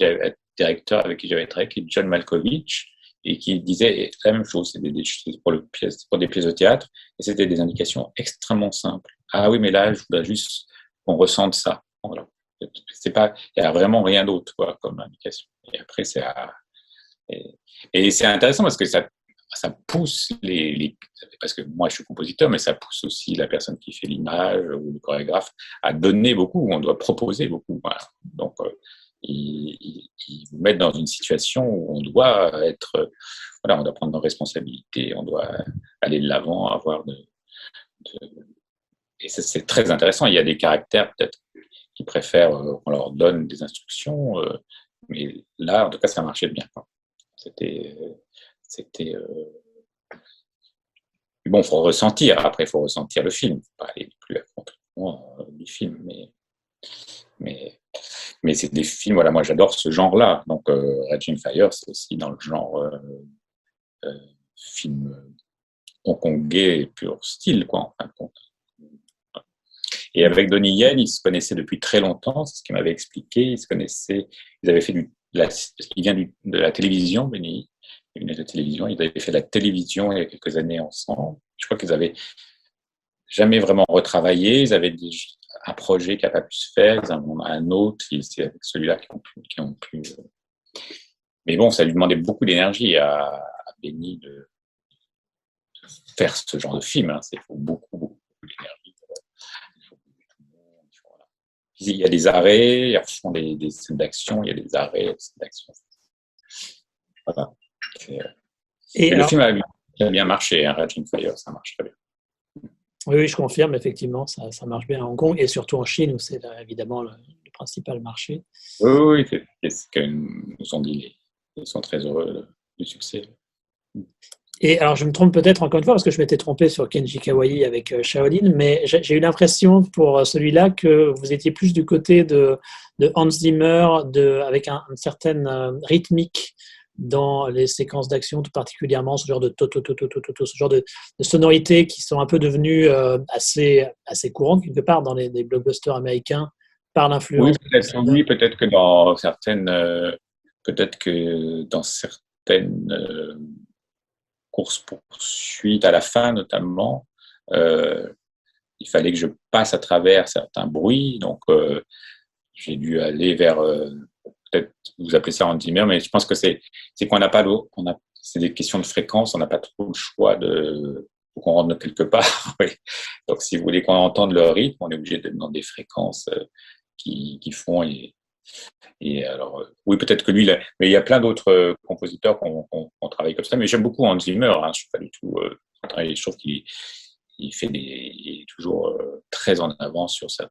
Speaker 2: j'avais travaillé, qui est John Malkovich, et qui disait la même chose. C'était pour des pièces de théâtre, et c'était des indications extrêmement simples. Ah oui, mais là, je voudrais juste qu'on ressente ça. Voilà. Il n'y a vraiment rien d'autre, quoi, comme indication. Et après, et c'est intéressant parce que ça pousse parce que moi je suis compositeur, mais ça pousse aussi la personne qui fait l'image ou le chorégraphe à donner beaucoup. On doit proposer beaucoup. Voilà. Donc ils vous mettent dans une situation où on doit être, voilà, on doit prendre nos responsabilités, on doit aller de l'avant, de- et c'est très intéressant. Il y a des caractères peut-être qui préfèrent qu'on leur donne des instructions, mais là, en tout cas, ça marchait bien, quoi. C'était, c'était bon, faut ressentir. Après, il faut ressentir le film, faut pas aller plus à contre du film, mais mais c'est des films. Voilà, moi, j'adore ce genre-là. Donc, Raging Fire, c'est aussi dans le genre euh, film hongkongais pur style, quoi, en fin de compte. Et avec Donnie Yen, ils se connaissaient depuis très longtemps, c'est ce qu'il m'avait expliqué. Ils se connaissaient, ils avaient fait il vient de la télévision, Donnie. Il venait de la télévision, ils avaient fait de la télévision il y a quelques années ensemble. Je crois qu'ils avaient jamais vraiment retravaillé. Ils avaient un projet qui n'a pas pu se faire, ils en ont un autre, c'est avec celui-là qui ont pu. Mais bon, ça lui demandait beaucoup d'énergie à Benny de faire ce genre de film. Hein. Il faut beaucoup d'énergie. Il y a des arrêts, ils font des scènes d'action, il y a des arrêts, des scènes d'action. Voilà. Et le film a bien marché, hein, Raging Fire, ça marche très bien.
Speaker 1: Oui, je confirme, effectivement, ça marche bien à Hong Kong et surtout en Chine où c'est évidemment le principal marché.
Speaker 2: Oui, c'est ce qu'ils nous ont dit. Ils sont très heureux du succès.
Speaker 1: Et alors, je me trompe peut-être encore une fois parce que je m'étais trompé sur Kenji Kawai avec Shaolin, mais j'ai eu l'impression pour celui-là que vous étiez plus du côté de Hans Zimmer, avec une certaine rythmique dans les séquences d'action, tout particulièrement ce genre de ce genre de sonorités qui sont un peu devenues assez courantes quelque part dans les blockbusters américains par l'influence.
Speaker 2: Oui, peut-être que dans certaines, courses-poursuites à la fin notamment, il fallait que je passe à travers certains bruits, donc j'ai dû aller vers, peut-être vous appelez ça en dimmer, mais je pense que c'est qu'on n'a pas l'eau, c'est des questions de fréquence, on n'a pas trop le choix faut qu'on rentre quelque part. Oui. Donc si vous voulez qu'on entende le rythme, on est obligé d'être dans des fréquences qui font et alors, oui, peut-être que lui, mais il y a plein d'autres compositeurs qui ont travaillé comme ça. Mais j'aime beaucoup Hans Zimmer. Hein, je suis pas du tout. Je trouve il est toujours très en avant sur ses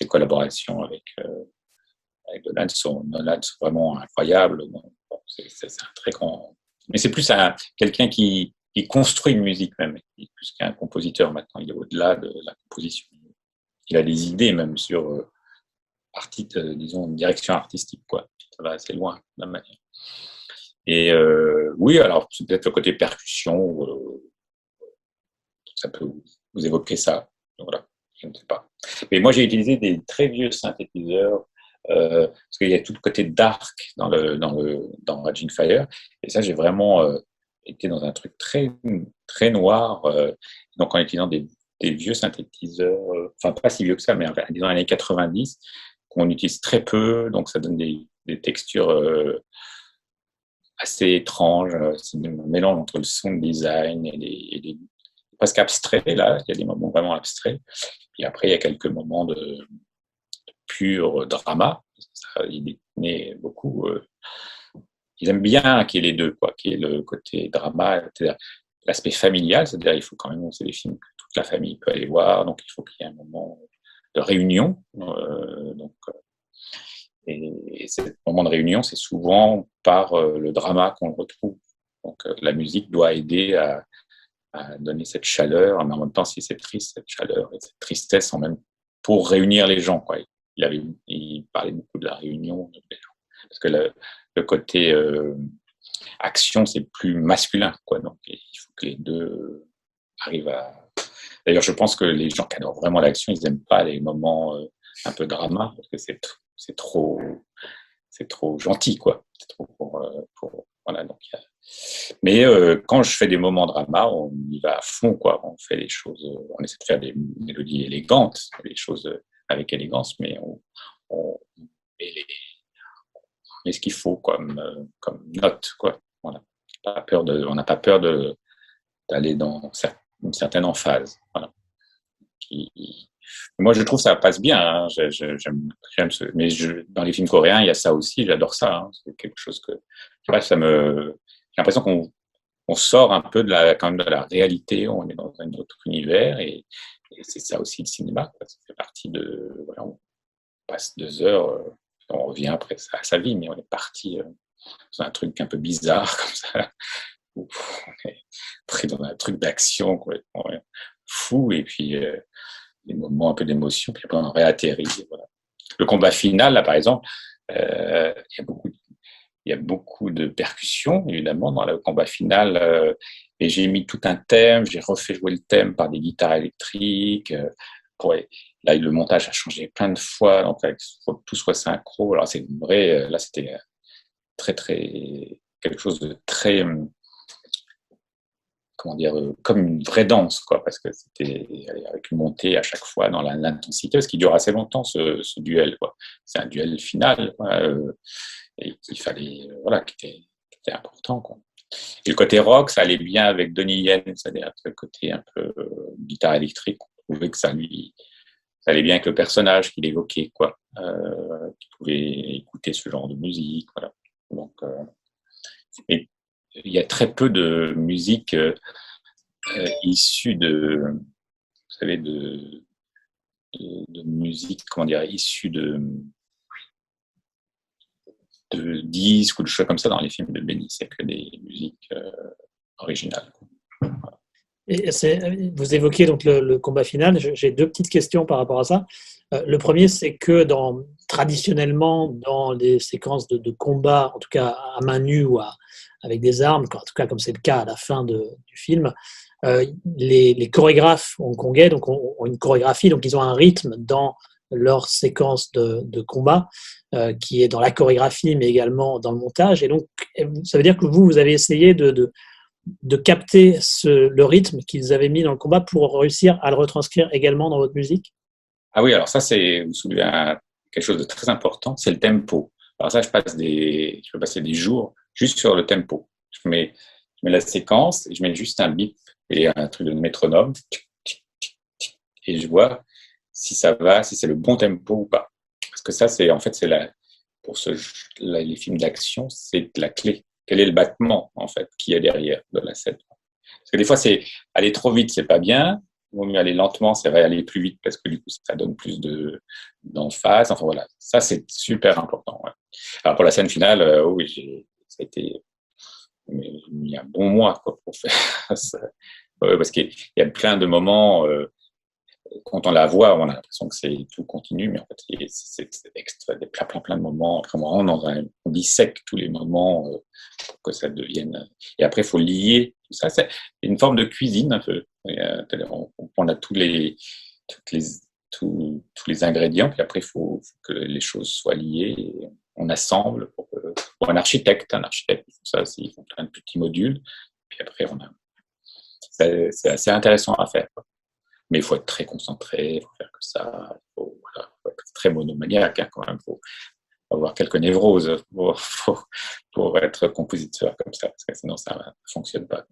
Speaker 2: collaborations avec Nolan sont vraiment incroyables. Donc, bon, c'est un très grand. Mais c'est plus quelqu'un qui construit une musique même, plus qu'un compositeur maintenant. Il est au-delà de la composition. Il a des idées même sur disons, une direction artistique, quoi. Ça va assez loin, de la manière. Et oui, alors, c'est peut-être le côté percussion, ça peut vous évoquer ça. Donc, voilà, je ne sais pas. Mais moi, j'ai utilisé des très vieux synthétiseurs, parce qu'il y a tout le côté dark dans Raging Fire. Et ça, j'ai vraiment été dans un truc très, très noir. Donc, en utilisant des vieux synthétiseurs, enfin, pas si vieux que ça, mais disons dans les années 90, qu'on utilise très peu, donc ça donne des textures assez étranges. C'est un mélange entre le sound design et les presque abstraits, là. Il y a des moments vraiment abstraits. Puis après, il y a quelques moments de pur drama. Ça, il est beaucoup. Ils aiment bien qu'il y ait les deux, quoi, qu'il y ait le côté drama, c'est-à-dire l'aspect familial, c'est-à-dire il faut quand même, c'est des films que toute la famille peut aller voir, donc il faut qu'il y ait un moment de réunion. Et ce moment de réunion, c'est souvent par le drama qu'on le retrouve. Donc la musique doit aider à donner cette chaleur, mais en même temps, si c'est triste, cette chaleur et cette tristesse, en même pour réunir les gens. Quoi. Il parlait beaucoup de la réunion des gens. Parce que le côté action, c'est plus masculin. Quoi. Donc il faut que les deux arrivent à. D'ailleurs, je pense que les gens qui adorent vraiment l'action, ils n'aiment pas les moments un peu drama, parce que c'est trop gentil, quoi. C'est trop voilà, donc, mais quand je fais des moments drama, on y va à fond, quoi. On fait les choses, on essaie de faire des mélodies élégantes, des choses avec élégance, mais on met ce qu'il faut comme note, quoi. Voilà. On n'a pas peur d'aller dans une certaine emphase. Voilà. Moi, je trouve que ça passe bien. Hein. J'aime mais dans les films coréens, il y a ça aussi. J'adore ça. Hein. C'est quelque chose que, je sais pas, j'ai l'impression qu'on sort un peu quand même de la réalité. On est dans un autre univers et c'est ça aussi le cinéma. Quoi. Ça fait partie voilà, on passe 2 heures, on revient après à sa vie, mais on est parti dans un truc un peu bizarre comme ça. On est pris dans un truc d'action complètement fou et puis des moments un peu d'émotion, puis après on réatterrit. Voilà. Le combat final, là, par exemple, il y a beaucoup de percussions, évidemment, dans le combat final. Et j'ai mis tout un thème, j'ai refait jouer le thème par des guitares électriques. Là, le montage a changé plein de fois, donc il faut que tout soit synchro. Alors, c'est vrai, là, c'était très, très, quelque chose de très, comment dire, comme une vraie danse, quoi, parce que c'était avec une montée à chaque fois dans l'intensité, parce qu'il dure assez longtemps ce duel, quoi. C'est un duel final, quoi, et qu'il fallait, voilà, qui était important, quoi. Et le côté rock, ça allait bien avec Donnie Yen, c'est-à-dire le côté un peu guitare électrique. On trouvait que ça allait bien avec le personnage qu'il évoquait, quoi, qui pouvait écouter ce genre de musique, voilà. Donc, et il y a très peu de musique issue vous savez, de musique, comment dire, issue de disques ou de choses comme ça dans les films de Benny. C'est que des musiques originales. Voilà.
Speaker 1: Et vous évoquiez donc le combat final. J'ai deux petites questions par rapport à ça. Le premier, c'est que traditionnellement, dans les séquences de combat, en tout cas à main nue ou avec des armes, en tout cas comme c'est le cas à la fin du film, les chorégraphes hongkongais donc, ont une chorégraphie, donc ils ont un rythme dans leur séquence de combat qui est dans la chorégraphie, mais également dans le montage. Et donc, ça veut dire que vous avez essayé de capter le rythme qu'ils avaient mis dans le combat pour réussir à le retranscrire également dans votre musique?
Speaker 2: Ah oui, alors ça, vous soulevez quelque chose de très important, c'est le tempo. Alors ça, je peux passer des jours juste sur le tempo. Je mets la séquence et je mets juste un bip et un truc de métronome et je vois si ça va, si c'est le bon tempo ou pas. Parce que ça, pour les films d'action, c'est la clé. Quel est le battement, en fait, qu'il y a derrière de la scène? Parce que des fois, c'est aller trop vite, c'est pas bien. Il vaut mieux aller lentement, c'est vrai, aller plus vite parce que du coup, ça donne plus d'emphase. Enfin voilà, ça c'est super important. Ouais. Alors pour la scène finale, oui, ça a été il y a un bon mois quoi, pour faire ça. Ouais, parce qu'il y a plein de moments, quand on la voit, on a l'impression que c'est tout continu, mais en fait, c'est extrait, plein de moments. Vraiment, on dissèque tous les moments pour que ça devienne. Et après, il faut lier tout ça. C'est une forme de cuisine un peu. On a toutes les, tous les ingrédients, puis après, il faut que les choses soient liées. Et on assemble pour un architecte, il faut ça aussi, il faut plein de petits modules. Puis après, c'est assez intéressant à faire. Mais il faut être très concentré, il faut faire que ça, voilà, faut être très monomaniaque hein, quand même, il faut avoir quelques névroses pour être compositeur comme ça, parce que sinon ça ne fonctionne pas.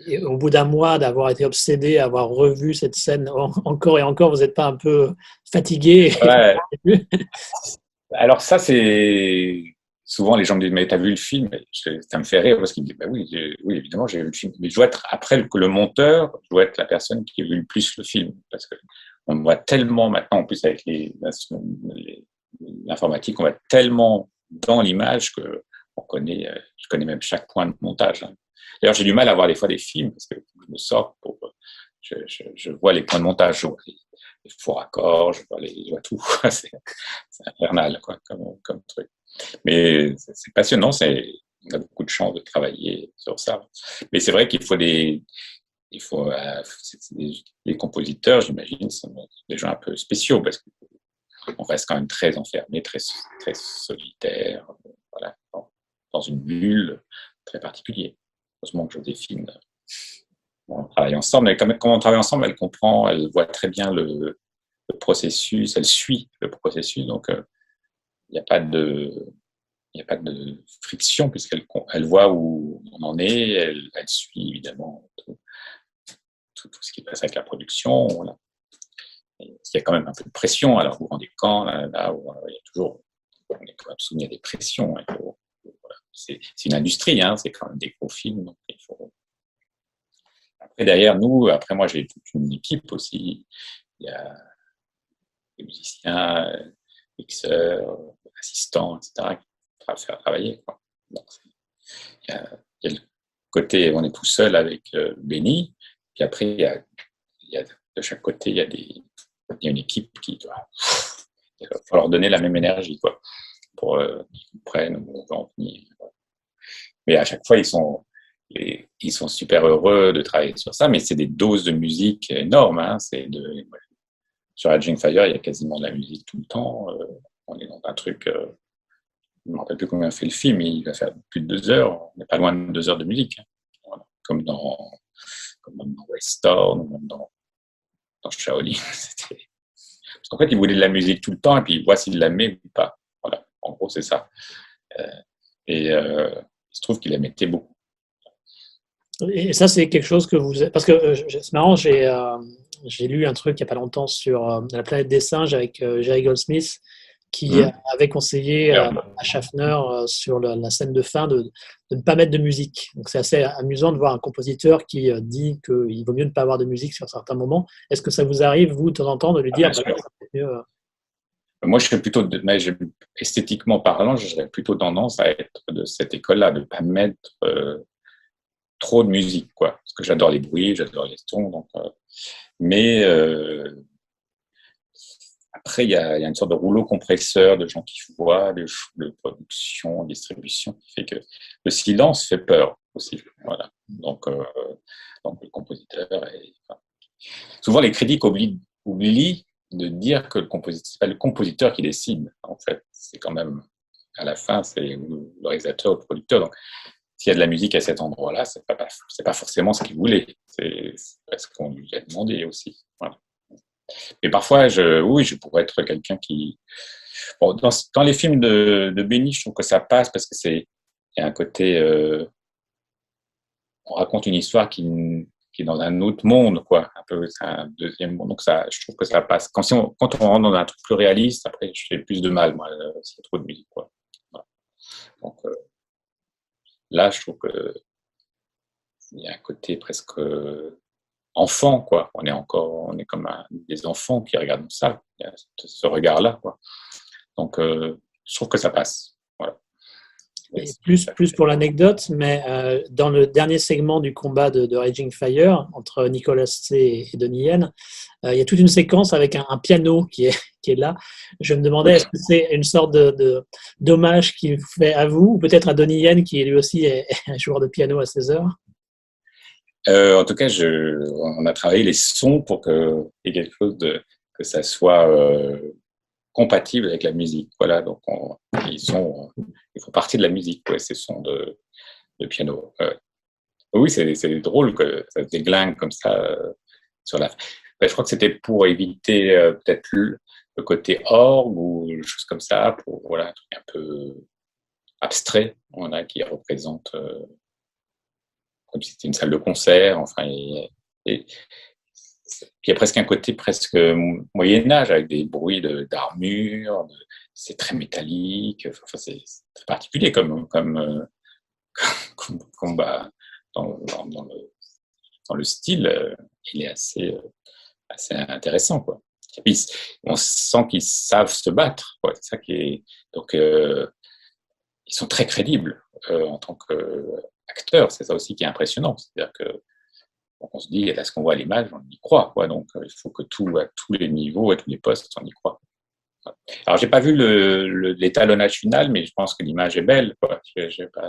Speaker 1: Et au bout d'un mois d'avoir été obsédé, avoir revu cette scène encore et encore, vous n'êtes pas un peu fatigué?
Speaker 2: Ouais. Alors ça, c'est... Souvent, les gens me disent, mais t'as vu le film? Ça me fait rire parce qu'ils me disent, bah oui, oui, évidemment, j'ai vu le film. Mais je dois être, après le monteur, je dois être la personne qui a vu le plus le film. Parce que on voit tellement maintenant, en plus avec l'informatique, on va tellement dans l'image que je connais même chaque point de montage. Hein. D'ailleurs, j'ai du mal à voir des fois des films parce que je me sors je vois les points de montage, je vois les faux raccords, je vois tout. C'est infernal, quoi, comme truc. Mais c'est passionnant, on a beaucoup de chance de travailler sur ça. Mais c'est vrai qu'il faut les compositeurs, j'imagine, sont des gens un peu spéciaux parce qu'on reste quand même très enfermé, très, très solitaire, voilà, dans une bulle très particulière. Heureusement que Joséphine, on travaille ensemble, mais comme on travaille ensemble, elle comprend, elle voit très bien le processus, elle suit le processus, donc il n'y a pas de il n'y a pas de friction puisqu'elle voit où on en est, elle suit évidemment tout ce qui passe avec la production. Voilà. Parce qu'il y a quand même un peu de pression. Alors, vous vous rendez compte, là où il y a toujours, on est quand même soumis à des pressions. Voilà. C'est une industrie, hein, c'est quand même des gros films. Donc il faut... Après, derrière nous, après moi, j'ai toute une équipe aussi. Il y a des musiciens, mixeurs, assistants, etc., qui vont faire travailler, quoi. Donc, il y a le côté, on est tout seul avec Benny, puis après, il y a de chaque côté, il y a une équipe qui doit. Il va falloir donner la même énergie, quoi, pour qu'ils comprennent où on veut en venir. Mais à chaque fois, ils sont super heureux de travailler sur ça, mais c'est des doses de musique énormes. Hein. Sur Raging Fire, il y a quasiment de la musique tout le temps. On est dans un truc. Je ne me rappelle plus combien fait le film, mais il va faire plus de 2 heures. On n'est pas loin de 2 heures de musique. Hein. Voilà. Comme dans West Storm, ou même dans Shaolin. Parce qu'en fait, il voulait de la musique tout le temps, et puis il voit s'il la met ou pas. Voilà. En gros, c'est ça. Il se trouve qu'il la mettait beaucoup.
Speaker 1: Et ça, c'est quelque chose que vous... Parce que c'est marrant, j'ai lu un truc il n'y a pas longtemps sur La planète des singes avec Jerry Goldsmith qui avait conseillé à Schaffner sur la scène de fin de ne pas mettre de musique. Donc c'est assez amusant de voir un compositeur qui dit qu'il vaut mieux ne pas avoir de musique sur certains moments. Est-ce que ça vous arrive, vous, de temps en temps, de lui dire
Speaker 2: ça mieux, Moi, je serais plutôt, esthétiquement parlant, je serais plutôt tendance à être de cette école-là, de ne pas mettre trop de musique, quoi. Parce que j'adore les bruits, j'adore les sons. Donc, mais après, il y a une sorte de rouleau compresseur de gens qui voient, de production, distribution, qui fait que le silence fait peur aussi. Voilà. Donc le compositeur souvent les critiques oublient de dire que c'est pas le compositeur qui décide. En fait, c'est quand même à la fin, c'est le réalisateur, le producteur. Donc, s'il y a de la musique à cet endroit-là, c'est pas forcément ce qu'il voulait. C'est ce qu'on lui a demandé aussi. Voilà. Mais parfois, je pourrais être quelqu'un qui... Bon, dans les films de Benny, je trouve que ça passe parce que il y a un côté... on raconte une histoire qui est dans un autre monde, quoi. Un peu, c'est un deuxième monde. Donc, je trouve que ça passe. Quand on rentre dans un truc plus réaliste, après, je fais plus de mal, moi, s'il y a trop de musique, quoi. Voilà. Donc, là, je trouve que il y a un côté presque enfant, quoi. On est comme des enfants qui regardent ça. Il y a ce regard-là, quoi. Donc, je trouve que ça passe. Voilà.
Speaker 1: Et plus pour l'anecdote, mais dans le dernier segment du combat de Raging Fire entre Nicolas C et Donnie Yen, il y a toute une séquence avec un piano qui est là. Je me demandais, est-ce que c'est une sorte d'hommage qu'il fait à vous, ou peut-être à Donnie Yen, qui lui aussi est un joueur de piano à 16 heures?
Speaker 2: En tout cas, on a travaillé les sons pour qu'il y ait quelque chose que ça soit compatible avec la musique. Voilà, donc ils font partie de la musique, ouais, ces sons de piano. Oui, c'est drôle que ça se déglingue comme ça sur la. Je crois que c'était pour éviter peut-être le côté orgue ou des choses comme ça, pour voilà, un truc un peu abstrait, voilà, qui représente comme si c'était une salle de concert. Enfin, puis il y a presque un côté presque Moyen-Âge avec des bruits d'armure, c'est très métallique, enfin, c'est très particulier comme combat dans le style, il est assez intéressant, quoi. Et puis, on sent qu'ils savent se battre, quoi. C'est ça qui est. Donc, ils sont très crédibles en tant qu'acteurs. C'est ça aussi qui est impressionnant. C'est-à-dire que on se dit, là, ce qu'on voit à l'image, on y croit, quoi. Donc, il faut que à tous les niveaux, à tous les postes, on y croit. Alors, j'ai pas vu l'étalonnage final, mais je pense que l'image est belle, quoi. J'ai pas...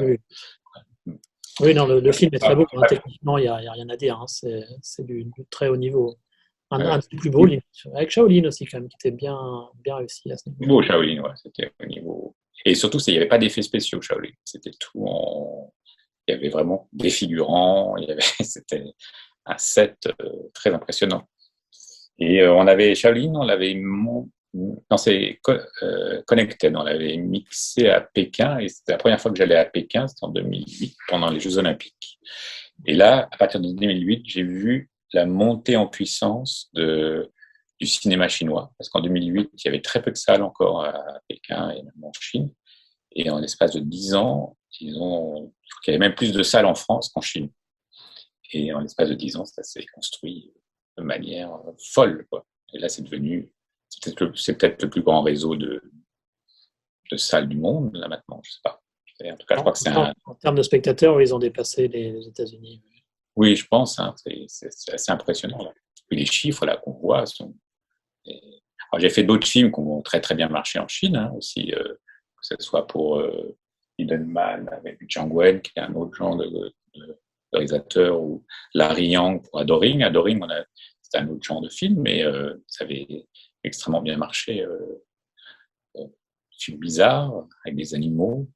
Speaker 1: Oui, non, le film est très beau. Hein, techniquement, il n'y a rien à dire. Hein. C'est du très haut niveau. Un des plus beaux, avec Shaolin aussi, quand même, qui était bien réussi à ce niveau.
Speaker 2: Beau Shaolin, ouais, c'était au niveau. Et surtout, il n'y avait pas d'effets spéciaux, Shaolin. C'était tout en. Il y avait vraiment des figurants, c'était un set très impressionnant. Et Shaolin, on l'avait Connected, on l'avait mixé à Pékin, et c'était la première fois que j'allais à Pékin, c'était en 2008, pendant les Jeux Olympiques. Et là, à partir de 2008, j'ai vu la montée en puissance de du cinéma chinois, parce qu'en 2008, il y avait très peu de salles encore à Pékin et même en Chine. Et en l'espace de 10 ans, il y avait même plus de salles en France qu'en Chine. Et en l'espace de 10 ans, ça s'est construit de manière folle, quoi. Et là, c'est peut-être le plus grand réseau de salles du monde, là, maintenant, je sais pas. En tout cas, je crois que c'est
Speaker 1: En termes de spectateurs, ils ont dépassé les États-Unis.
Speaker 2: Oui, je pense, hein, c'est assez impressionnant, là. Et les chiffres, là, qu'on voit sont... Alors, j'ai fait d'autres films qui ont très, très bien marché en Chine, hein, aussi, que ce soit pour Hidden Man avec Zhang Wen, qui est un autre genre de réalisateur, ou Larry Yang pour Adoring. Adoring, c'est un autre genre de film, mais ça avait extrêmement bien marché. Film bizarre, avec des animaux,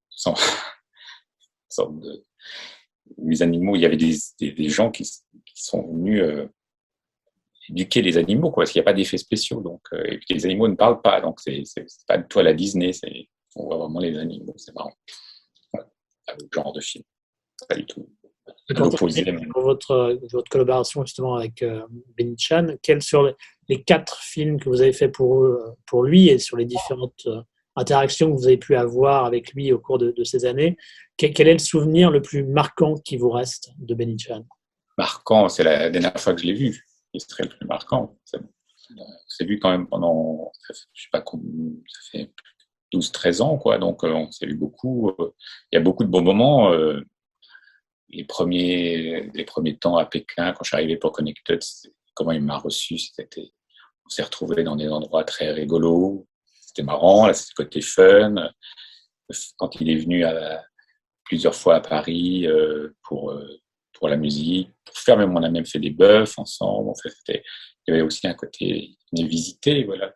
Speaker 2: sans, sans de, les animaux, il y avait des gens qui sont venus éduquer les animaux, quoi, parce qu'il n'y a pas d'effets spéciaux. Donc, et puis les animaux ne parlent pas, donc c'est pas du tout à la Disney, on voit vraiment les animaux, c'est marrant. Voilà, le genre de film, pas du tout
Speaker 1: Et
Speaker 2: à
Speaker 1: pour
Speaker 2: l'opposé.
Speaker 1: terminer, pour votre collaboration justement avec Benny Chan, quels sur les 4 films que vous avez fait pour lui et sur les différentes interactions que vous avez pu avoir avec lui au cours de ces années, quel est le souvenir le plus marquant qui vous reste de Benny Chan?
Speaker 2: Marquant, c'est la dernière fois que je l'ai vu, qui serait le plus marquant. C'est vu quand même pendant, je sais pas, ça fait 12-13 ans, quoi. Donc, on s'est vu beaucoup. Il y a beaucoup de bons moments. Les premiers temps à Pékin, quand je suis arrivé pour Connected, comment il m'a reçu, on s'est retrouvés dans des endroits très rigolos. C'était marrant, là, c'était le côté fun. Quand il est venu plusieurs fois à Paris pour la musique, pour faire même, on a même fait des bœufs ensemble. En fait, il y avait aussi un côté, il venait visiter, voilà.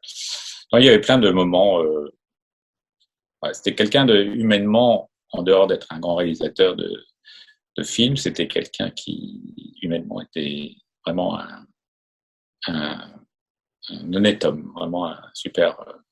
Speaker 2: Donc, il y avait plein de moments. Ouais, c'était quelqu'un de humainement, en dehors d'être un grand réalisateur de films, c'était quelqu'un qui humainement était vraiment un honnête homme, vraiment un super homme.